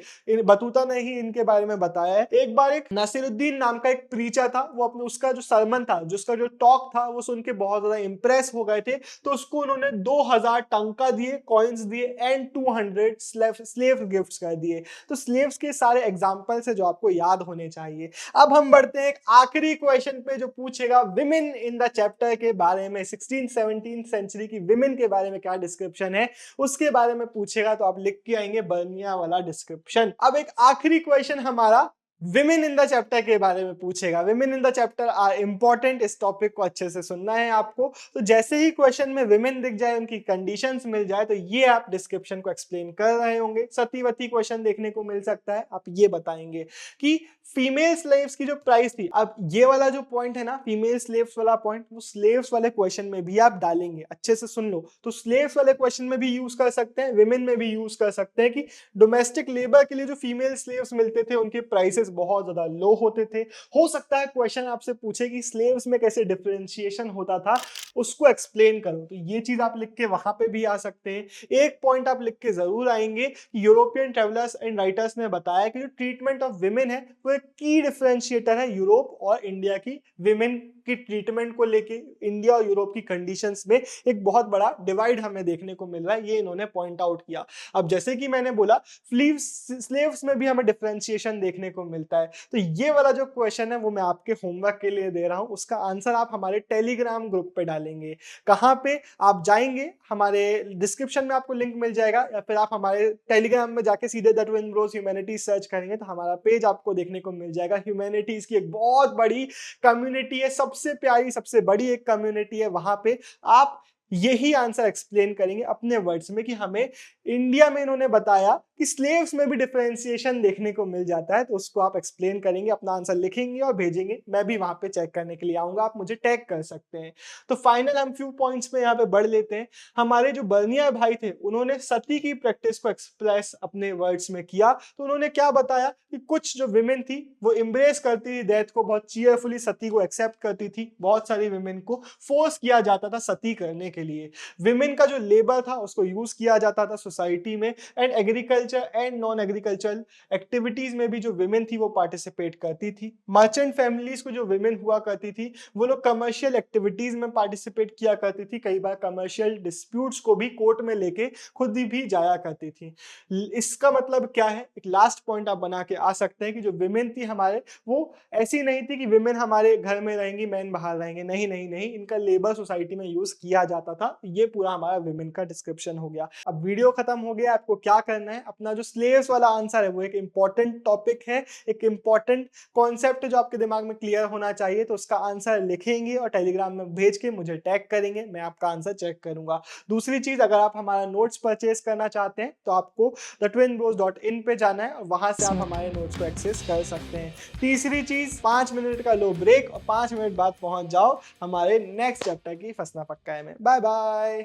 बतूता ने ही इनके बारे में बताया है। एक बार एक नसीरुद्दीन नाम का एक प्रीचर था, वो अपने उसका जो सरमन था, जिसका जो टॉक था, वो सुन के बहुत ज्यादा इंप्रेस हो गए थे, तो उसको उन्होंने 2000 टंका दिए, कॉइन्स दिए, एंड 200 स्लेव गिफ्ट्स कर दिए। तो स्लेव्स के सारे एग्जाम्पल्स है जो आपको याद होने चाहिए। अब हम बढ़ते हैं एक आखिरी क्वेश्चन पे जो पूछेगा विमेन इन द चैप्टर के बारे में, 16-17 सेंचुरी की विमेन के बारे में क्या डिस्क्रिप्शन है उसके बारे में पूछेगा, तो आप लिख के आएंगे बर्निया वाला डिस्क्रिप्शन। अब एक आखिरी क्वेश्चन हमारा विमेन इन द चैप्टर के बारे में पूछेगा। Women in the chapter are important, इस टॉपिक को अच्छे से सुनना है आपको। तो जैसे ही क्वेश्चन में विमेन दिख जाए, उनकी कंडीशंस मिल जाए, तो ये आप डिस्क्रिप्शन को एक्सप्लेन कर रहे होंगे। सतीवती क्वेश्चन देखने को मिल सकता है, आप ये बताएंगे कि फीमेल स्लेव्स की जो प्राइस थी। अब ये वाला जो पॉइंट है ना, फीमेल स्लेव्स वाला पॉइंट, वो स्लेव्स वाले क्वेश्चन में भी आप डालेंगे। अच्छे से सुन लो, तो स्लेव्स वाले क्वेश्चन में भी यूज कर सकते हैं, विमेन में भी यूज कर सकते हैं कि डोमेस्टिक लेबर के लिए जो फीमेल स्लेव्स मिलते थे उनके प्राइसेस बहुत ज्यादा लो होते थे। हो सकता है क्वेश्चन आपसे पूछे कि स्लेव्स में कैसे डिफरेंशिएशन होता था, उसको एक्सप्लेन करो, तो ये चीज आप लिख के वहां पे भी आ सकते हैं। एक पॉइंट आप लिख के जरूर आएंगे, यूरोपियन ट्रेवलर्स एंड राइटर्स ने बताया कि जो ट्रीटमेंट ऑफ विमेन है वो एक की डिफरेंशिएटर है यूरोप और इंडिया की विमेन की ट्रीटमेंट को लेके। इंडिया और यूरोप की कंडीशंस में एक बहुत बड़ा डिवाइड हमें देखने को मिल रहा है, ये इन्होंने पॉइंट आउट किया। अब जैसे कि मैंने बोला, स्लेव्स में भी हमें डिफरेंशिएशन देखने को मिलता है। तो ये वाला जो क्वेश्चन है वो मैं आपके होमवर्क के लिए दे रहा हूं, उसका आंसर आप हमारे टेलीग्राम ग्रुप पे डालेंगे। कहां पे आप जाएंगे, हमारे डिस्क्रिप्शन में आपको लिंक मिल जाएगा, या फिर आप हमारे टेलीग्राम में जाके सीधे the twin Bros humanities search करेंगे तो हमारा पेज आपको देखने को मिल जाएगा। ह्यूमैनिटीज की एक बहुत बड़ी कम्युनिटी है, सबसे प्यारी, सबसे बड़ी एक कम्युनिटी है। वहां पे आप यही आंसर एक्सप्लेन करेंगे अपने वर्ड्स में कि हमें इंडिया में इन्होंने बताया कि स्लेव्स में भी डिफरेंशिएशन देखने को मिल जाता है, तो उसको आप एक्सप्लेन करेंगे, अपना आंसर लिखेंगे और भेजेंगे। मैं भी वहां पे चेक करने के लिए आऊंगा, आप मुझे टैग कर सकते हैं। तो फाइनल हम फ्यू पॉइंट्स में यहाँ पे बढ़ लेते हैं। हमारे जो बर्नियर भाई थे उन्होंने सती की प्रैक्टिस को एक्सप्रेस अपने वर्ड्स में किया। तो उन्होंने क्या बताया कि कुछ जो विमेन थी वो इम्ब्रेस करती थी डेथ को, बहुत चीयरफुली सती को एक्सेप्ट करती थी। बहुत सारी विमेन को फोर्स किया जाता था सती करने के लिए। विमेन का जो लेबर था उसको यूज किया जाता था सोसाइटी में, and agriculture and non agricultural activities में भी जो विमेन थी वो पार्टिसिपेट करती थी। मर्चेंट फैमिलीज को जो विमेन हुआ करती थी वो लोग कमर्शियल एक्टिविटीज में पार्टिसिपेट किया करती थी। कई बार कमर्शियल डिस्प्यूट्स को भी कोर्ट में लेके खुद ही भी जाया करती थी। इसका मतलब क्या है, एक लास्ट पॉइंट आप बना के आ सकते हैं कि जो विमेन थी हमारे, वो ऐसी नहीं थी कि विमेन हमारे घर में रहेंगी मैन बाहर रहेंगे, नहीं नहीं नहीं, इनका लेबर सोसाइटी में यूज किया जाता था। ये पूरा हमारा विमेन का डिस्क्रिप्शन हो गया। अब वीडियो खत्म हो गया, आपको क्या करना है, अपना जो स्लेव्स वाला आंसर है वो एक इंपॉर्टेंट टॉपिक है, एक इंपॉर्टेंट कॉन्सेप्ट जो आपके दिमाग में क्लियर होना चाहिए, तो उसका आंसर लिखेंगे और टेलीग्राम में भेज के मुझे टैग करेंगे, मैं आपका आंसर चेक करूंगा। दूसरी चीज, अगर आप हमारा नोट्स परचेज करना चाहते हैं तो आपको thetwinbros.in पे जाना है और वहां से आप हमारे नोट्स को एक्सेस कर सकते हैं। तीसरी चीज, 5 मिनट का लो ब्रेक और 5 मिनट बाद पहुंच जाओ हमारे नेक्स्ट चैप्टर की फसना पक्का है में। Bye bye.